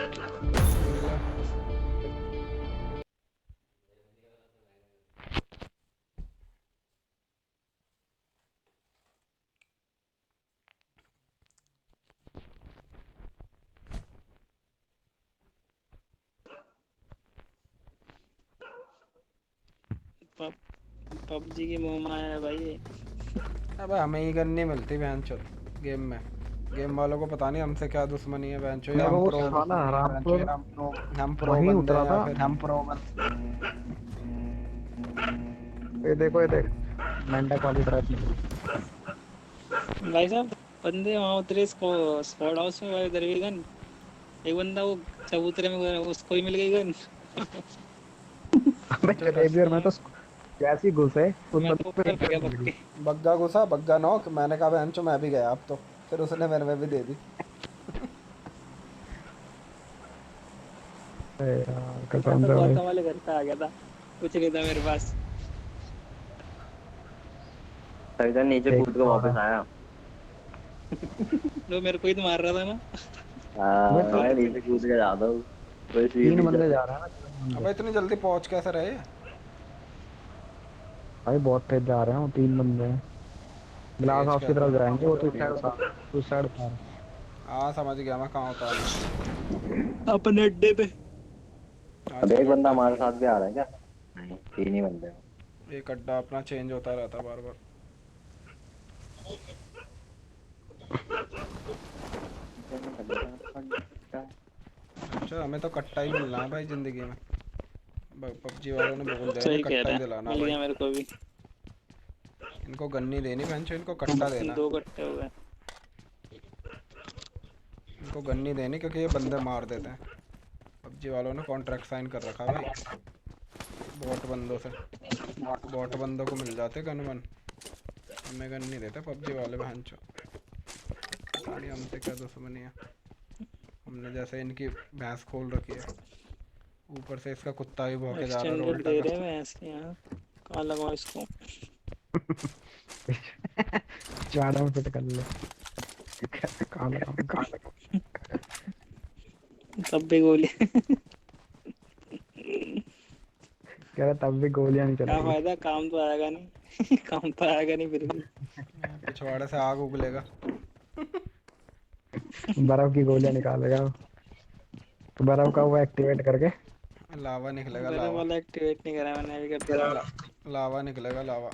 पबजी की मोह माया है भाई ये। अब हमें ही गन नहीं मिलती बहन चो गेम में। गेम वालों को पता नहीं हमसे क्या दुश्मनी है बहन चो, मैं हम वो प्रो, साला हरामखोर हम प्रो वहीं बंदे उतरा हैं था। या फिर हम प्रो बंदे। ये देखो, ये देख, मेंढक वाली तरह। भाई साहब बंदे वहाँ उतरे इसको स्क्वाड हाउस में, भाई उधर भी गन। एक बंदा वो चबूतरे में उसको ही मिल गई गन। अबे जलेबी और मैं तो जैसे ही घुसे उस मैं तो बंदे ऊपर को भाग गया एक मिल पक गई। के। बग्गा घुसा, बग्गा नॉक, मैंने कहा बहन चो मैं भी गया अब तो, फिर उसने मेरे में भी दे दी। अरे यार मैं कसम तो से भाई। गौतम वाले घर पे आ गया था, कुछ नहीं था मेरे पास। तभी तो नीचे एक कूद के वापस आया। तो मेरे को ही तो मार रहा था ना। अबे हाँ मैं नीचे कूद के जाता हूँ। कोई सीन तीन नहीं बंदे चल। जा रहे हैं ना, तीन बंदे। अब इतनी जल्दी पहुंच कैसे रहे। भाई बहुत तेज जा रहे हैं, वो तीन बंदे हैं। ग्लास तेज हाउस की कैसे। तरफ जाएंगे, वो तो उस साइड उतार। हाँ समझ गया मैं कहाँ उतारू। अपने अड्डे पे। अब अच्छा एक बंदा अड्डा, हमारे साथ भी आ रहा है क्या? नहीं, तीन ही बंदे हैं। एक अड्डा अपना चेंज होता रहता बार बार। अच्छा हमें तो कट्टा ही मिलना है भाई जिंदगी में। पबजी वालों ने बोल दिया सही इन्हें कह कट्टा रहा ही है, दिलाना मिल भाई। गया मेरे को भी। इनको गन्नी देनी बहनचो, इनको कट्टा देना। दो कट्टे हो गए। इनको गन्नी देनी क्योंकि ये बंदे मार देते हैं। पबजी वालों ने कॉन्ट्रैक्ट साइन कर रखा है भाई बॉट बंदों से। बॉट बंदों को मिल जाते गन वन, हमें गन नहीं देते पबजी वाले बहनचो। पता नहीं हमसे क्या दुश्मनी है, हमने जैसे इनकी भैंस खोल रखी है। ऊपर से इसका कुत्ता भी भौंके जा रहा है एक्सटेंडेड रोल्टा दे का। रहे हैं ऐसे यहाँ। कहाँ लगाओ इसको। चाड़ा में फिट कर ले। कहाँ लगाऊं, कहाँ लगाऊं? तब भी गोली। कह रहा तब भी गोलियां नहीं क्या चलेगी। फायदा, काम तो आएगा नहीं। काम तो आएगा नहीं फिर भी। पिछवाड़े से आग उगलेगा। बर्फ की गोलियां निकालेगा। बर्फ का वो एक्टिवेट करके। लावा निकलेगा, मेरा लावा। वाला एक्टिवेट नहीं करा मैंने अभी कर दिया। ला, लावा निकलेगा, लावा।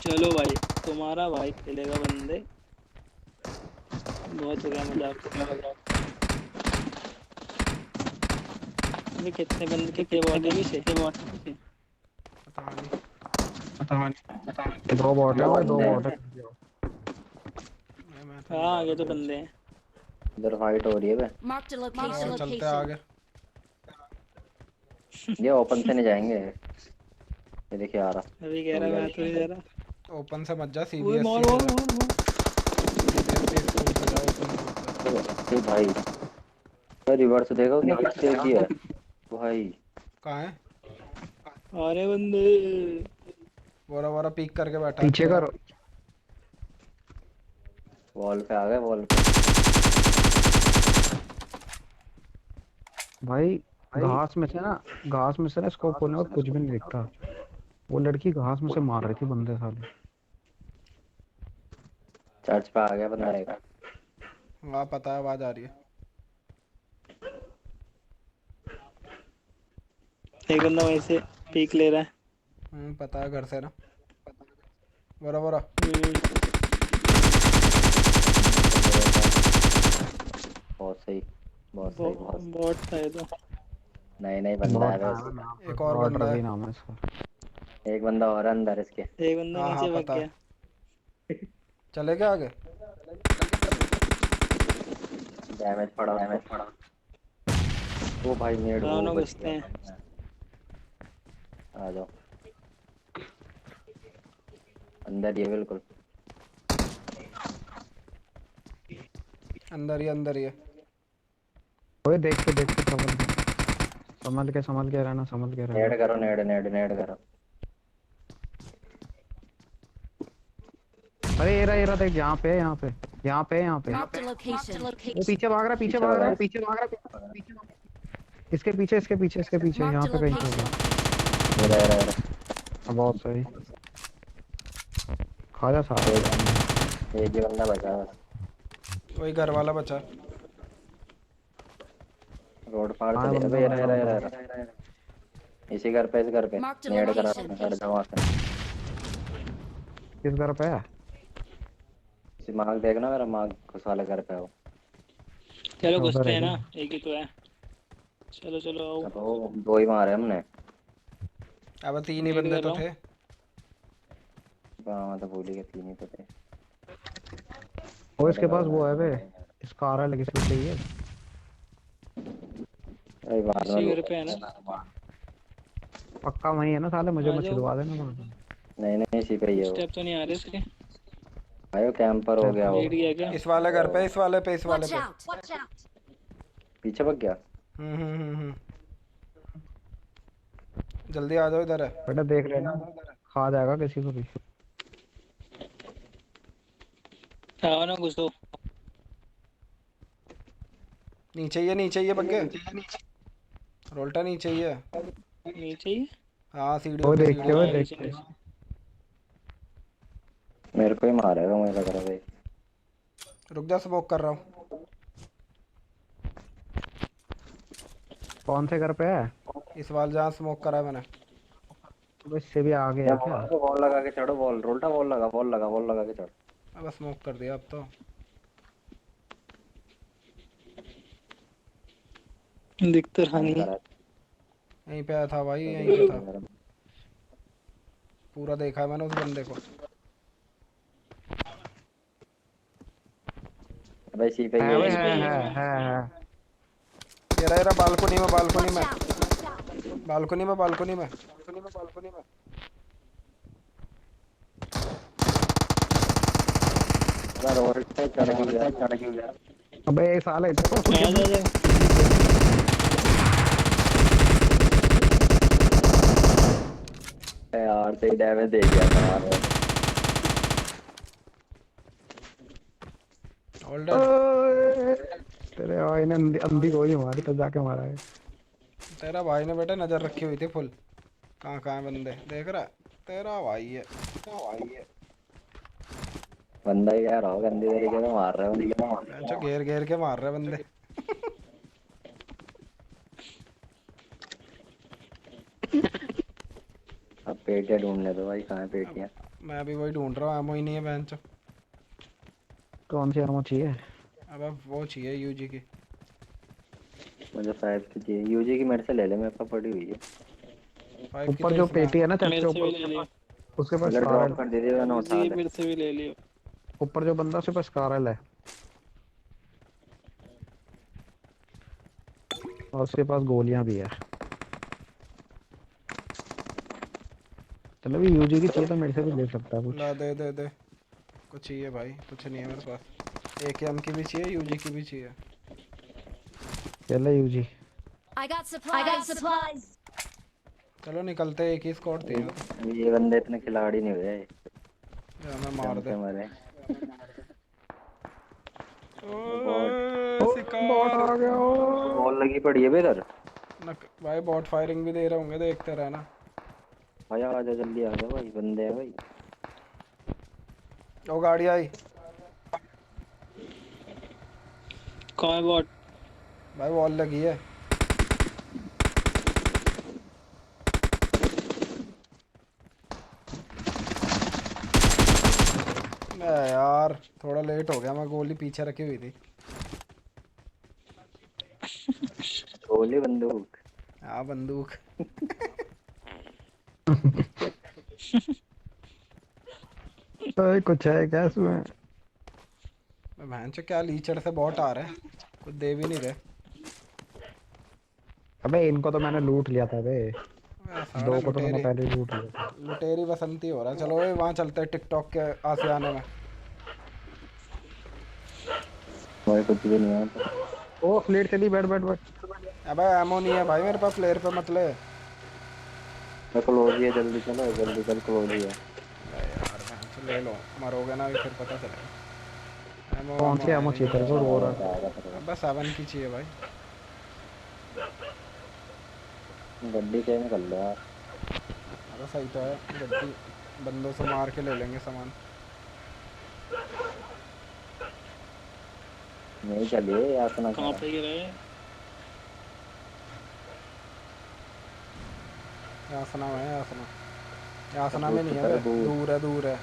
चलो भाई, तुम्हारा भाई खेलेगा बंदे। बहुत हो गया मजाक। अभी कितने बंदे कितने बॉट है पीछे? पता नहीं। दो बॉट है भाई, दो बंदे बॉट है। हैं। मैं तो नहीं हाँ जा आगे रहा तो भाई। बंदे हैं। इधर फाइट हो रही है बे। Marked a और चलते हैं location. आगे। ये ओपन से नहीं जाएंगे, ये देखिए आ रहा। अभी कह रहा मैं तो नहीं जा रहा। ओपन से मत जा, ओए सीबीएसई मार से मार जा। मार मार। सीबीएसई स्कूल से जा, ओपन से मत जा। ये भाई तो रिवर्स देखो उसने किस तेज दिया है भाई। कहाँ है? अरे बंदे। बोरा बोरा पीक करके बैठा है। पीछे करो। वॉल पे आ गए, वॉल पे। भाई घास में से ना स्कोप खोलने और कुछ भी नहीं दिखता। वो लड़की घास में से मार रही थी बंदे साले। चर्च पे आ गया बंदा एक। वहाँ पता है, आवाज आ रही है। एक बंदा वहीं से पीक ले रहा है। पता है, घर से ना। बोरा बोरा। बहुत सही, बहुत सही, बहुत सही। बॉट था ये तो। नहीं नहीं, बंदा है बॉट बस। एक और बंदा रवि है। नाम है इसका। एक बंदा और है अंदर इसके। एक बंदा हाँ हाँ नीचे भाग पता गया। है। चले क्या आगे? डैमेज पड़ा उसको। वो भाई मेड वो दोनों बच घुसते गया। हैं। आ जाओ, अंदर ही है बिल्कुल। अंदर ही है। ओए देख के संभल के रहना, संभल के रहना। नेड करो, नेड नेड नेड करो। अरे ये रहा देख, यहाँ पे Marked a location. वो पीछे भाग रहा है, पीछे लग रहा है। इसके पीछे यहाँ Marked a पे कहीं पे location. होगा। ये रहा। बहुत सही। खा जा सारा। एक ही बंदा बचा है बस। वही घर वाला बचा। रोड पार हाँ चले बंदा अबे। बंदा बंदा। रहा। इसी घर पे, इस घर पे Marked a नेड करा। location. घर जमा कर। किस घर पे है? इसी मार्क देखना, मेरा मार्क उस वाले घर पे है वो। चलो उधर घुसते है हैं क्या? ना, एक ही तो है। चलो चलो आओ। अब वो दो ही मारे हमने। अब 3 ही मैं भी बंदे कर तो रहा हूँ। थे। हाँ मैं तो भूल ही गया, तीन ही तो थे। और इसके पास वो है बे, इसका आ रहा है किसी को चाहिए। अरे बाहर में इसी घर लूट। पे है ना। पक्का वही है ना साले, मुझे आ मत जाओ। छिड़वा देना वहाँ पे। नहीं नहीं, इसी पे ही है वो। स्टेप तो नहीं आ रहे इसके। भाई वो कैंपर हो गया वो। लेट गया क्या? इस वाले घर पे, इस वाले पे, इस वाले Watch पे। out. Watch out. पीछे भाग गया। हम्म। जल्दी आ जाओ, इधर है। बेटा देख लेना, खा जाएगा किसी को भी। आओ ना घुसो। नीचे ही है बग्गे। रोल्टा नीचे ही है। नीचे ही है? हाँ वो सीढ़ियों हाँ पे। आगे देख चले। के। मेरे को ही मारेगा मुझे लग रहा है भाई। रुक जा, स्मोक कर रहा हूँ। कौन से घर पे है? इस वाल जहाँ स्मोक करा है मैंने। तो इससे भी आगे क्या है क्या? वॉल लगा के चढ़ो, वॉल रोल्टा, वॉल लगा के चढ़ो। अब स्मोक कर दिया अब तो। दिख तो रहा नहीं। यहीं पे आया था भाई, यहीं पे था। पूरा देखा है मैंने उस बंदे को। भाई सी पे ही है है। भाई, इस पे ही है। है। ये रहा बालकोनी में, Watch out. बालकोनी में। रोड पे चढ़ गया। अबे ये साले देखो आ जा जा। यार सही डैमेज दे दिया था यार। All dead. ओए, तेरे भाई ने अंधी गोली मारी तब जाके मारा है। तेरा भाई ने बेटा नजर रखी हुई थी फुल। कहाँ है बंदे देख रहा है? तेरा भाई है। बंदा ही कह रहा हो, गंदी तरीके से मार रहे हो। अच्छा घेर घेर के मार रहे बंदे। पेटियां ढूंढने दो भाई, कहाँ है पेटियां? मैं भी वही ढूंढ रहा हूँ, एमओ ही नहीं है बेंच। कौन सी आर्मो चाहिए? अब वो चाहिए यूजी की। मुझे 5 की चाहिए, यूजी की मेरे से ले ले, मेरे पास पड़ी हुई है। 5 की ऊपर तो जो इसमें है। पेटी है ना चेस्ट मेरे के से भी ऊपर, ले लियो। उसके पास अगर स्कार है। ड्रॉप कर दे दिया ना, यूजी उठा की ले। मेरे से भी ले लियो। ऊपर जो बंदा उसके पास स्कार है और उसके पास गोलियां भी है। चलो भी यूजी की चाहिए तो मेरे से भी ले सकता है कुछ। ला दे दे दे। कुछ चाहिए भाई, कुछ नहीं है मेरे पास। एकेएम की भी चाहिए, यूजी की भी चाहिए। चलो UG. I got supplies. I got supplies. चलो निकलते हैं, एक ही स्क्वाड थी यहाँ तो। ये बंदे इतने खिलाड़ी नहीं हुए, या मैं मार जम दे। के मरे। बॉट, ओए, बॉट शिकार। आ गया। बॉल लगी पड़ी है बे इधर। भाई बॉट फायरिंग भी दे रहे होंगे, देखते रहना। भाई आ जा, जल्दी आ जा भाई, बंदे हैं भाई। ओ गाड़ी आई। कौन है बॉट? भाई वॉल लगी है। यार थोड़ा लेट हो गया, मैं गोली पीछे रखी हुई थी। गोली बंदूक। हाँ बंदूक। तो कुछ है क्या इसमें? बहन चो, क्या लीचड़ से बॉट आ रहे हैं, कुछ दे भी नहीं रहे। अबे इनको तो मैंने लूट लिया था बे। साढ़े दो को तो मैंने लुटेरी। पहले ही लूट लिया था। लुटेरी बसंती हो रहा है। चलो वहाँ चलते हैं टिकटॉक के आसियाने में। भाई कुछ भी नहीं है तो। ओ फ्लेट चली, बैठ बैठ बैठ। अबे एमो नहीं है भाई मेरे पास, प्लेयर पे मत ले। क्लोज ही है, जल्दी चलो, जल्दी चल, क्लोज ही है। अबे यार बहन चो, ले लो, मरोगे ना फिर पता चलेगा। एमो कौन सी है एमो नहीं चाहिए मेरे तेरे को? रो रहा है। आएगा तेरे पास। बस 7 की चाहिए भाई। को। गड्डी से निकल लो यार। अरे सही तो है, गड्डी बंदों से मार के ले लेंगे सामान। नहीं चलिए यार, सुना कहाँ पे गिरा है? यासना में है, यासना। यासना में नहीं है बे, दूर है, दूर है।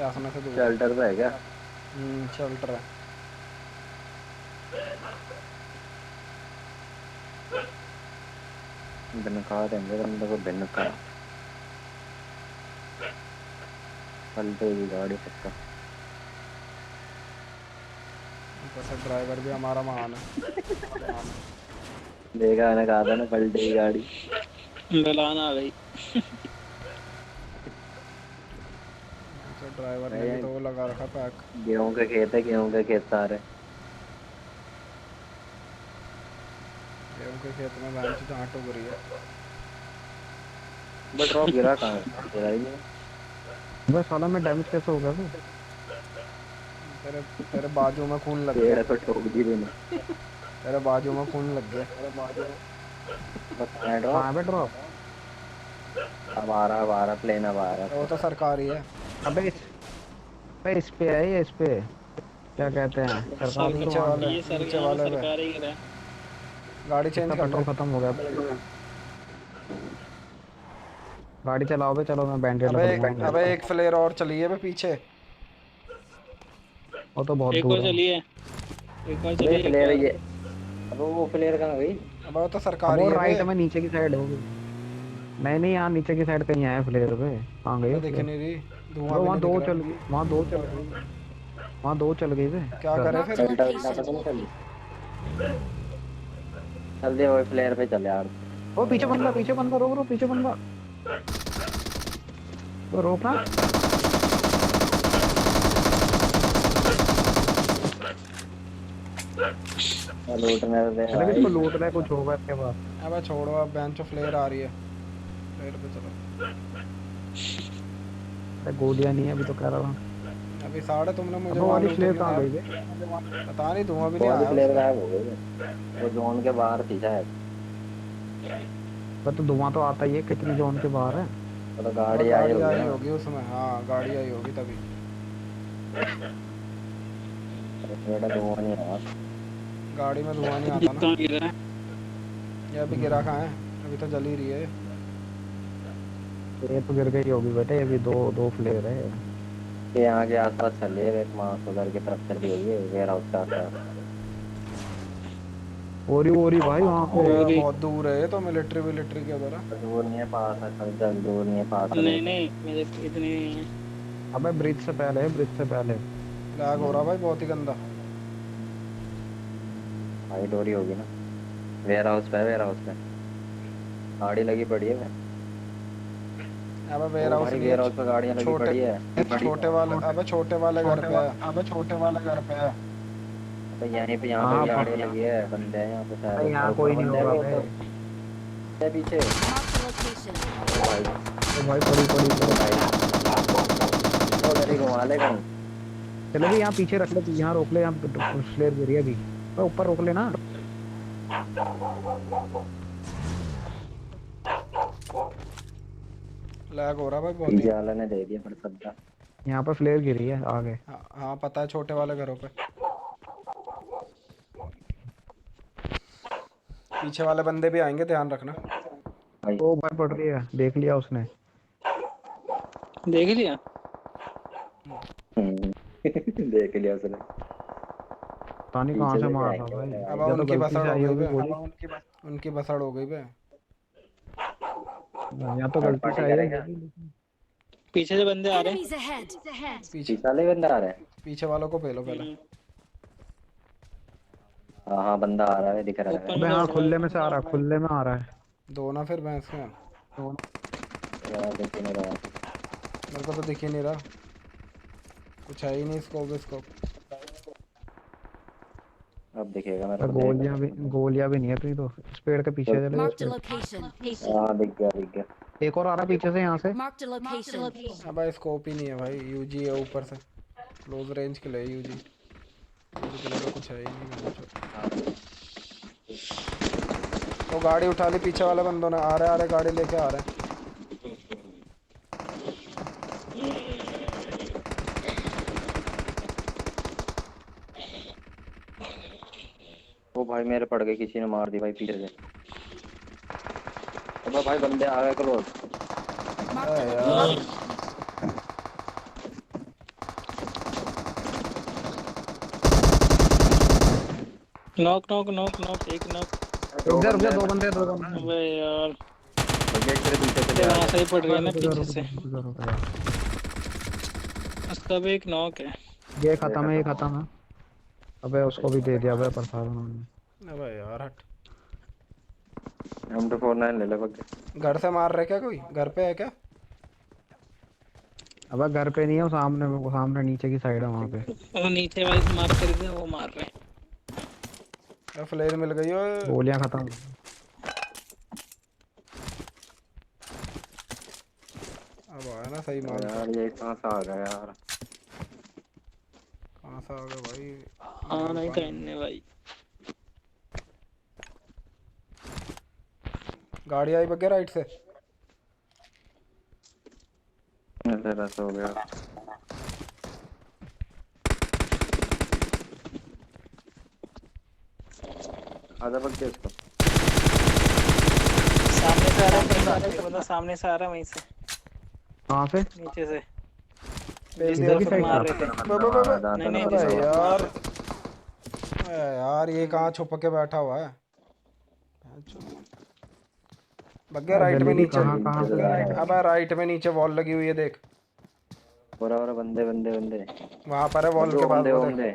यासना से दूर है। शेल्टर पे है क्या? शेल्टर है। बिनका देंगे बंदे को, बिनका। पलटेगी गाड़ी पक्का। ऊपर से ड्राइवर भी हमारा महान है। देखा, मैंने कहा था ना, पलटेगी गाड़ी। डलान आ गई। तो ड्राइवर ने भी तो वो लगा रखा पैक। गेहूं के खेत है, गेहूं के खेत सारे। गेहूं के खेत में बहन चो जहाँ टुक रही है। बट ड्रॉप गिरा कहाँ है? गिरा ही नहीं। बस साला में डैमेज कैसे हो गया बे? तेरे तेरे बाजू में खून लग पेड़ गया। तो ठोक दी तूने। तेरे बाजू में खून लग गया। बस मैं ड्रॉप। कहाँ है बे ड्रॉप? अब आ रहा, अब आ रहा, प्लेन अब आ रहा। वो तो सरकारी है। इस पे है ये, इस पे क्या कहते हैं, सरकार तो नीचे वहाँ वाले, ये सर नीचे यहाँ वाले पे। सरकारी गिरा है। गाड़ी चेंज इसका कर ले। पेट्रोल खत्म हो गया। गाड़ी चलाओ बे, चलो मैं बैंडेड अबे लगा दूंगा। अबे एक फ्लेयर और चली है बे पीछे। वो तो बहुत एक दूर और है। चलिए, एक और अबे चलिए, एक प्लेयर और। ये, अब वो प्लेयर कहाँ गई? अबे वो तो अब सरकारी वो है बे। राइट में नीचे की साइड होगी। नहीं नहीं, यहाँ नीचे की साइड कहीं आया फ्लेयर पे। कहाँ गई अबे वो दिख फ्लेयर? नहीं रही, धुआं अबे भी वहाँ नहीं दिख दो रहा। चल गई, वहाँ दो चल गई, वहाँ दो चल गई बे। क्या इधर। करे Marked फिर? a चलता उल्टा पता नहीं location. चली। चल दे, वो प्लेयर पे चल यार। ओ पीछे बंदा, पीछे बंदा, रोक रोक, पीछे बंदा। तो रोक ना। लूटने दे चले भाई। इसको लूट रहा है, कुछ होगा इसके बाद। अबे छोड़ो, अब बेंच फ्लेयर आ रही है। फ्लेयर पे चलो। अरे गोलियां नहीं है अभी तो कह रहा था। अभी साढ़े तुमने मुझे अब वो वाली मालूम, फ्लेयर तुमने कहाँ गई बे? पता नहीं, धुआं भी वो नहीं वाली आया प्लेयर उसका। गायब हो गई। वो जोन के बाहर थी शायद। बस तो धुआं तो आता ही है, कितनी जोन के बाहर है। तो और गाड़ी आई गाड़ी होगी आई ना। होगी उसमें, हाँ गाड़ी आई होगी तभी। बेटा धुआं नहीं आया। गाड़ी में धुआं नहीं आता ना। कहाँ गिरा है? ये अभी गिरा कहाँ है? अभी तो जल ही रही है। ये तो गिर गई होगी बेटे, अभी दो दो फ्लेयर है। ये यहाँ के आसपास चल रही है, एक मास उधर की तरफ चल रही होगी वेयर हाउस के आसपास। ओरी भाई वहाँ पे। और ही- बहुत दूर है ये तो, मिलिट्री विलिट्री के उधर है। दूर नहीं है, पास है, कभी तक दूर नहीं है, पास है। नहीं नहीं मेरे इतनी नहीं है। अबे ब्रिज से पहले है, ब्रिज से पहले। लैग हो रहा भाई बहुत ही गंदा। हाई डोरी होगी ना। वेयर हाउस पे है, वेयर हाउस पे गाड़ी लगी पड़ी है। अबे वेयर हाउस भाई नहीं वेयर है, हाउस पे गाड़ियाँ लगी छोटे पड़ी है। छोटे वाले, अबे छोटे वाले घर पे है। तो यहीं पे, यहाँ पे हाँ, भी गाड़ी लगी है, बंदे हैं यहाँ पे भाई शायद। यहाँ और कोई नहीं बंदे हैं होगा वो बे। तो पीछे। Marked a location. भाई तो भाई पड़ी तो उधर ही घुमा ले कहीं। चले भी, यहाँ पीछे रख ले, यहाँ रोक ले, यहाँ फ्लेयर गिरी है अभी। तो ऊपर रोक लेना। लैग हो रहा भाई बहुत ही। पीछे वाले ने दे दिया पर सद्दा। यहाँ पर फ्लेयर गिरी है आगे। हाँ हाँ, पता है, छोटे वाले घरों पे। पीछे वाले बंदे भी आएंगे, ध्यान रखना। भाई ओ भाई पड़ रही है, देख लिया उसने। देख लिया। देख लिया उसने। पता नहीं कहाँ पीछे से से मार जाएंगे रहा भाई। भाई। अब या तो उनकी गलती बसड़ से हो आई गई होगी बे, गोली। उनकी बसड़ हो गई बे। या तो थर्ड गलती पार्टी से आई है करेगा। गोली, लेकिन- पीछे से बंदे आ रहे हैं। Enemies ahead. पीछे पीछे वाले बंदा आ रहा है। पीछे वालों को पेलो पहले। हाँ हाँ, बंदा आ रहा है, दिख रहा है। ऊपर अबे में हाँ, दौड़ रहा खुले है। में से आ रहा है, खुले में आ रहा है। दो ना फिर भैंस के। यार देख नहीं रहा। मेरे को तो दिख ही नहीं रहा, कुछ है ही नहीं स्कोप। अब दिखेगा मेरे अबे को। गोलियां भी नहीं है कहीं तो। इस पेड़ के पीछे चले Marked a जाओ। location. हाँ दिख गया। एक और आ रहा है पीछे से, यहाँ से। Marked a location. अब स्कोप ही नहीं है भाई, यूजी है ऊपर से, क्लोज रेंज के लिए यूजी के लिए तो कुछ है ही नहीं। तो गाड़ी उठा ली पीछे वाले बंदों ने, आ रहे गाड़ी लेके आ रहे हैं। वो भाई मेरे पड़ गए, किसी ने मार दी भाई पीछे से। अबे भाई बंदे आ गए क्लोज। अरे यार नॉक एक नॉक। रुक जा, दो बंदे। अबे यार गेट तेरे पीछे से ले आ वहां से ही पड़ गया ना पीछे से। रुक जा। उसका भी एक नॉक है। ये खत्म है। अबे उसको भी दे दिया अबे प्रसाद उन्होंने। अबे यार हट। M249 ले ले बग। घर से मार रहे क्या, कोई घर पे है क्या? अबे घर पे नहीं है, वो सामने नीचे की साइड है वहाँ पे। वो नीचे वाले मार कर दिया, वो मार रहे हैं। फ्लेयर मिल गई ओए। गोलियां खत्म। अब आया ना सही माल। यार ये कहाँ से आ गया यार। कहाँ से आ गया भाई? हाँ नहीं तो इनने भाई। गाड़ी आई बगे राइट से। मेरे रस हो गया। आजा बग के इसको। सामने से आ रहा है बंदा, सामने से आ रहा है वहीं से, कहाँ से? नीचे से। इधर की साइड मार रहे थे। नहीं नहीं अरे यार, यार ये कहाँ छुप के बैठा हुआ है? बग्गे राइट में नीचे। कहाँ पे? अब राइट में नीचे वॉल लगी हुई है देख। पूरा बंदे वहाँ पर है वॉल के पास वो बंदे। देख।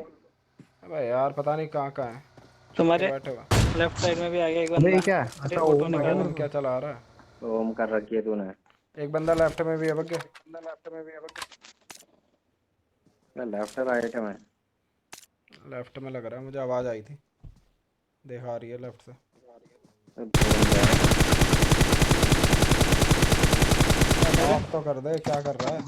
अबे यार पता नहीं कहाँ है, तुम्हारे बैठे हुआ। लेफ्ट साइड में भी आ गया एक अबे ये बंदा। क्या? अरे अच्छा ऑटो वो निकाल। क्या चला आ रहा है? ओम कर रखी है तूने। एक बंदा लेफ्ट में भी है बग्गे। लेफ्ट राइट में। लेफ्ट में लग रहा है मुझे, आवाज आई थी। देखा रही है लेफ्ट से। ऑफ तो कर दे, क्या कर रहा है?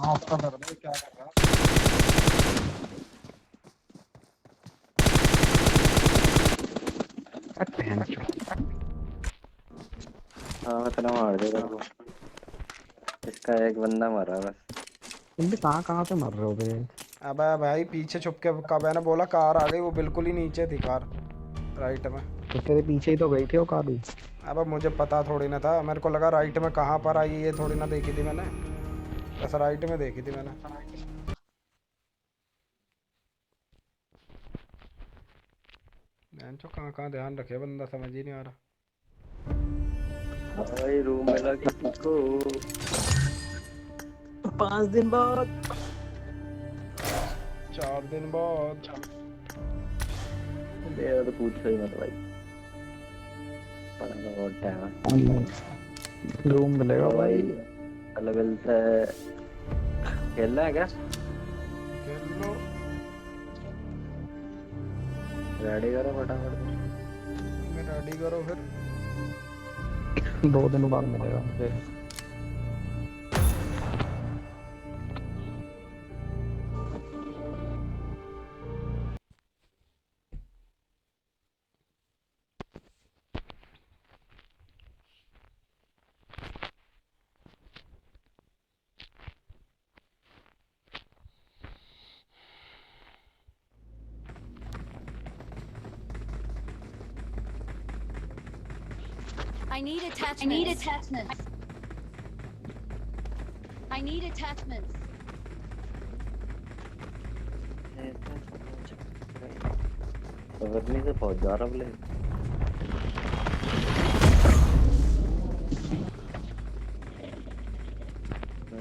हाँ इतना मार दे तेरे को। इसका एक बंदा मरा बस। तुम भी कहाँ से मर रहे हो बे? अबे भाई पीछे छुप के, कब है ना बोला कार आ गई, वो बिल्कुल ही नीचे थी कार, राइट में। तो तेरे पीछे ही तो गई थी वो कालू। अब मुझे पता थोड़ी ना था, मेरे को लगा राइट में कहाँ पर आई ये थोड़ी ना देखी थी मैंने, बस राइट में देखी थी मैंने। मैं तो कहाँ कहाँ ध्यान रखे बंदा समझ ही नहीं आ रहा। भाई रूम मिला किसी को 5 दिन बाद। 4 दिन बाद। मेरा तो पूछो ही मत भाई, पढ़ाना बहुत टाइम है। रूम मिलेगा तो भाई भाई। लेवल से खेलना है क्या? खेल लो। रेडी करो फटाफट। रेडी करो फिर। 2 दिन बाद मिलेगा मुझे। I need attachments. I need attachments. I need attachments. सवरनी से पहुंच जा रहा बोले।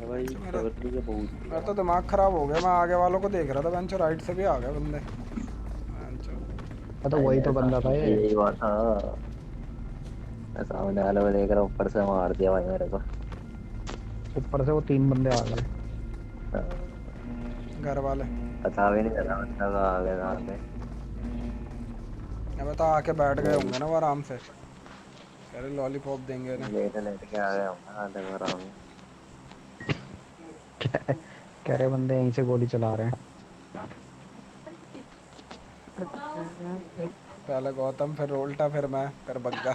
भाई सवरनी से बहुत मेरा तो दिमाग खराब हो गया, मैं आगे वालों को देख रहा था, बेंचो राइट से भी आ गए बंदे। तो वही तो बंदा था ये। यही बात था, मैं सामने वाले को देख रहा, ऊपर से मार दिया भाई मेरे को। ऊपर से वो 3 बंदे आ गए। घर वाले पता भी नहीं चला बंदा का आ गया कहाँ पे। अब तो आके बैठ गए होंगे ना वो आराम से, कह रहे लॉलीपॉप देंगे ना। लेट के आ गया हूँ आधे में आराम में। कह रहे बंदे यहीं से गोली चला रहे हैं। पहले गौतम, फिर उल्टा, फिर मैं, फिर बग्गा।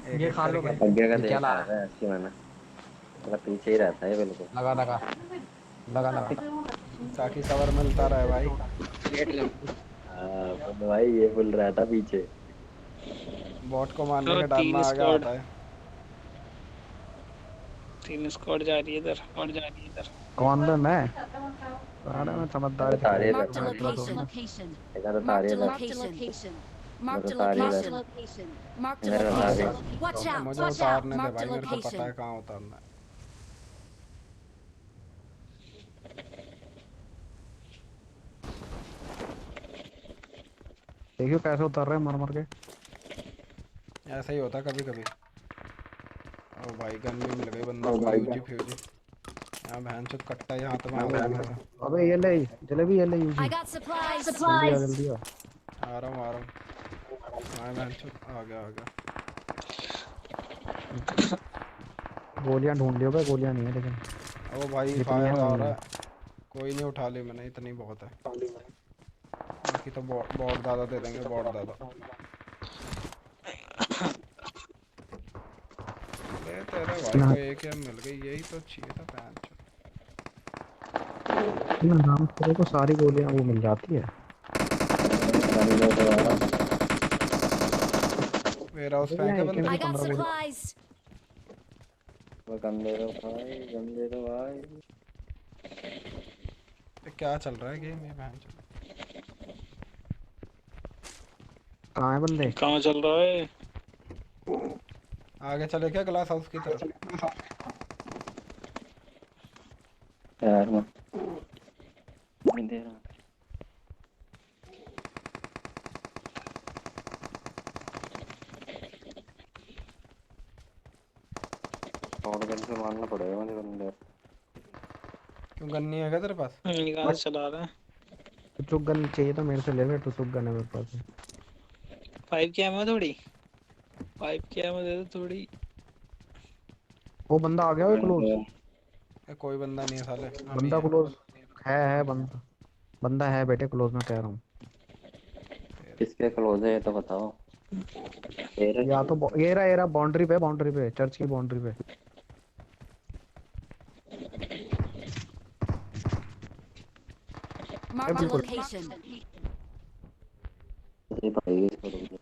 एक ये एक खा लो करके। भाई। आगे का ये क्या देखा ला रहा है ऐसी मैंने, मेरा पीछे ही रहता है बिल्कुल। लगा लगा लगा लगा। ताकि कवर मिलता रहे भाई। हाँ तो भाई ये बोल रहा था पीछे। बॉट को मारने तो के टाइम 3 में आगे स्क्वाड, आता है। 3 स्क्वाड जा रही है इधर और जा रही है इधर। कौन पे मैं? अरे मैं समझदारी से तारे खेल Marked a रहा हूँ, इतना location. थोड़ी ना। Location. देखा तो Marked तारे a इधर, location. Marked a तारे location. इधर। Location. Marked a मेरे तारे। location. Watch out! मुझे Watch out! उतारने दे Marked a भाई, मेरे को पता है location. कहाँ उतारना है। देखियो कैसे उतर रहे हैं मर मर के। ऐसा ही होता है कभी कभी। ओ भाई गन भी मिल गई बंदे ओ को, भाई यूजी फ्यूजी। यहाँ बहन चोद कट्टा यहाँ तो मैं आ रहा हूँ। अबे ये ले जलेबी, ये ले I यूजी। got supplies. जल्दी आ जल्दी आ। आ रहा हूँ आ रहा हूँ। मैं बहन चोद आ गया आ गया। गोलियां ढूंढ लियो भाई, गोलियां नहीं है लेकिन। ओ भाई जितनी फायर है आ वही रहा है। है। कोई नहीं उठा ली मैंने, इतनी बहुत है। बाकी तो बहुत ज़्यादा दे देंगे, बहुत ज़्यादा। ले तेरे भाई को एक एम मिल गई, यही तो चाहिए था बहन चोद। ना नाम तेरे को सारी गोलियां वो मिल जाती है। मेरा उस अबे पे यहाँ है एक बंदा। I की got 15 गोली। supplies. वो गंदे दो भाई, गंदे दो भाई। ये क्या चल रहा है गेम ये बहन चोद। कहाँ है बंदे? कहाँ चल रहा है? आगे चले क्या ग्लास हाउस की तरफ? यार मैं नहीं दे रहा। और गन से मारना पड़ेगा मुझे बंदे। क्यों गन नहीं है क्या तेरे पास? कहाँ से चला रहा है? टुचुक गन चाहिए तो मेरे से ले ले, टुचुक गन है मेरे पास। 5 की एमो थोड़ी, 5 की एमो दे दो थोड़ी। वो बंदा आ गया है क्लोज। ये कोई बंदा नहीं है साले, हम ही बंदा हैं। क्लोज है बंदा। बंदा है बेटे क्लोज में कह रहा हूँ। किसके क्लोज है ये तो बताओ। तेरे या तो ये रहा बाउंड्री पे चर्च की बाउंड्री पे। Marked a location. ये भाई इसको रुक जा।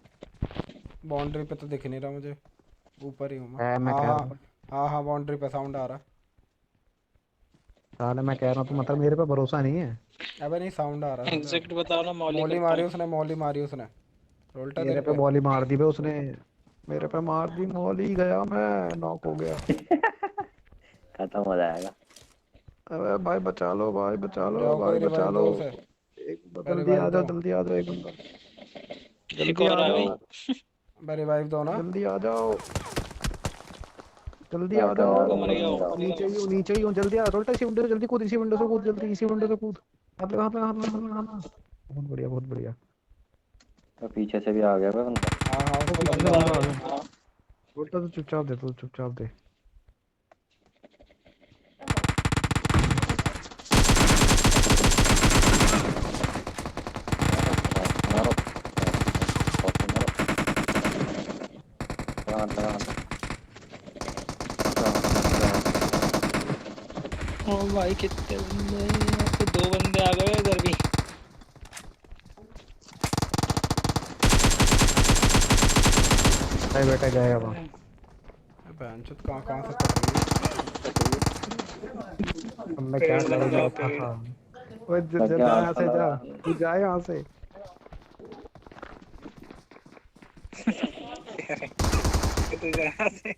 बाउंड्री पे तो दिख नहीं रहा मुझे, ऊपर ही हूँ मैं। मैं हाँ कह हाँ रहा हूँ। हाँ हाँ, बाउंड्री पे साउंड आ रहा। साले मैं कह रहा हूँ तो मतलब मेरे पे भरोसा नहीं है। अबे नहीं, साउंड आ रहा था साले। एग्जैक्ट बताओ ना, मौली मौली करता मारी हूँ। उसने, मौली मारी उसने। रोल्टा मेरे तेरे पे पे। बॉली मार दी बे उसने। मेरे पे मार दी, मौली गया, मैं नॉक हो गया। खत्म हो जाएगा। अबे भाई बचा लो, भाई बचा लो, जाओ कोई भाई बचा रिवाइव लो। दो उसे। एक बंदा बे जल्दी रिवाइव आ जाओ, दो। जल्दी आ जाओ, एक बंदा एक जल्दी और आ आ जाओ, गई। बे रिवाइव दो ना। जल्दी आ जाओ, जल्दी आ बैठो जाओ। यार, वो मर अंदर गया नहीं वो। जाओ। नीचे ही हूँ, नीचे ही हूँ, जल्दी आ। रोल्टा इसी विंडो से जल्दी कूद, इसी विंडो से कूद, जल्दी इसी विंडो से कूद। हाथ लगा, हाथ लगा, हाथ लगा, हाथ लगा, हाथ लगा। बहुत बढ़िया, बहुत बढ़िया। तो पीछे से भी आ गया बे बंदा। हाँ हाँ, उस वो पे पीछे से बंदा आ बंदा गया। आ गया। रोल्टा तो चुपचाप दे, तू चुपचाप दे। मारो, मारो, लगा, लगा, लगा। ओ भाई कितने बंदे हैं यहाँ पे, दो बंदे आ गए इधर भी। भाई बेटा गया वहाँ। बहनचोद कहाँ कहाँ से पड़ रही है। अब मैं क्या पेड़ लग करूँ, जाओ मैं पेड़। फंसा। ओए लग गया, जा, हाथ यहाँ पे से जा, लगा। तू जा यहाँ से। तू जहाँ से।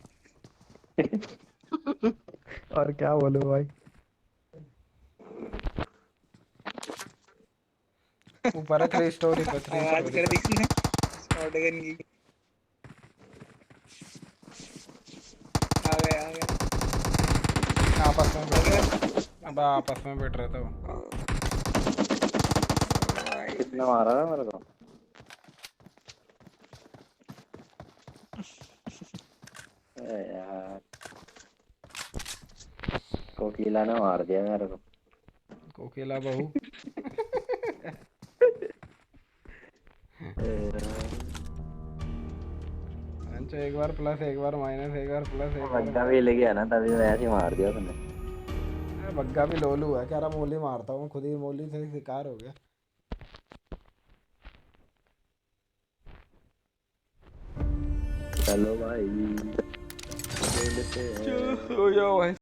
और क्या बोलूं भाई। ऊपर है, 3 स्टोरी पे, 3 आवाज स्टोरी कर पे। दी इसने शॉटगन की। आ गया आ गया आपस में आ बैठ रहे गया। थे। अब आपस में बैठ रहे थे वो। कितना मारा था मेरे को। अरे यार, कोकिला ने मार दिया मेरे को। कोकिला बहू। अंचो, एक बार प्लस, एक बार माइनस, एक बार प्लस, एक बार बग्गा भी ले माइनस। गया ना, तभी मैं ऐसे ही मार दिया उसने। बग्गा भी लोलू है, कह रहा मोली मारता हूँ, खुद ही मोली से शिकार हो गया। चलो भाई, खेलते हैं। सो जाओ भाई।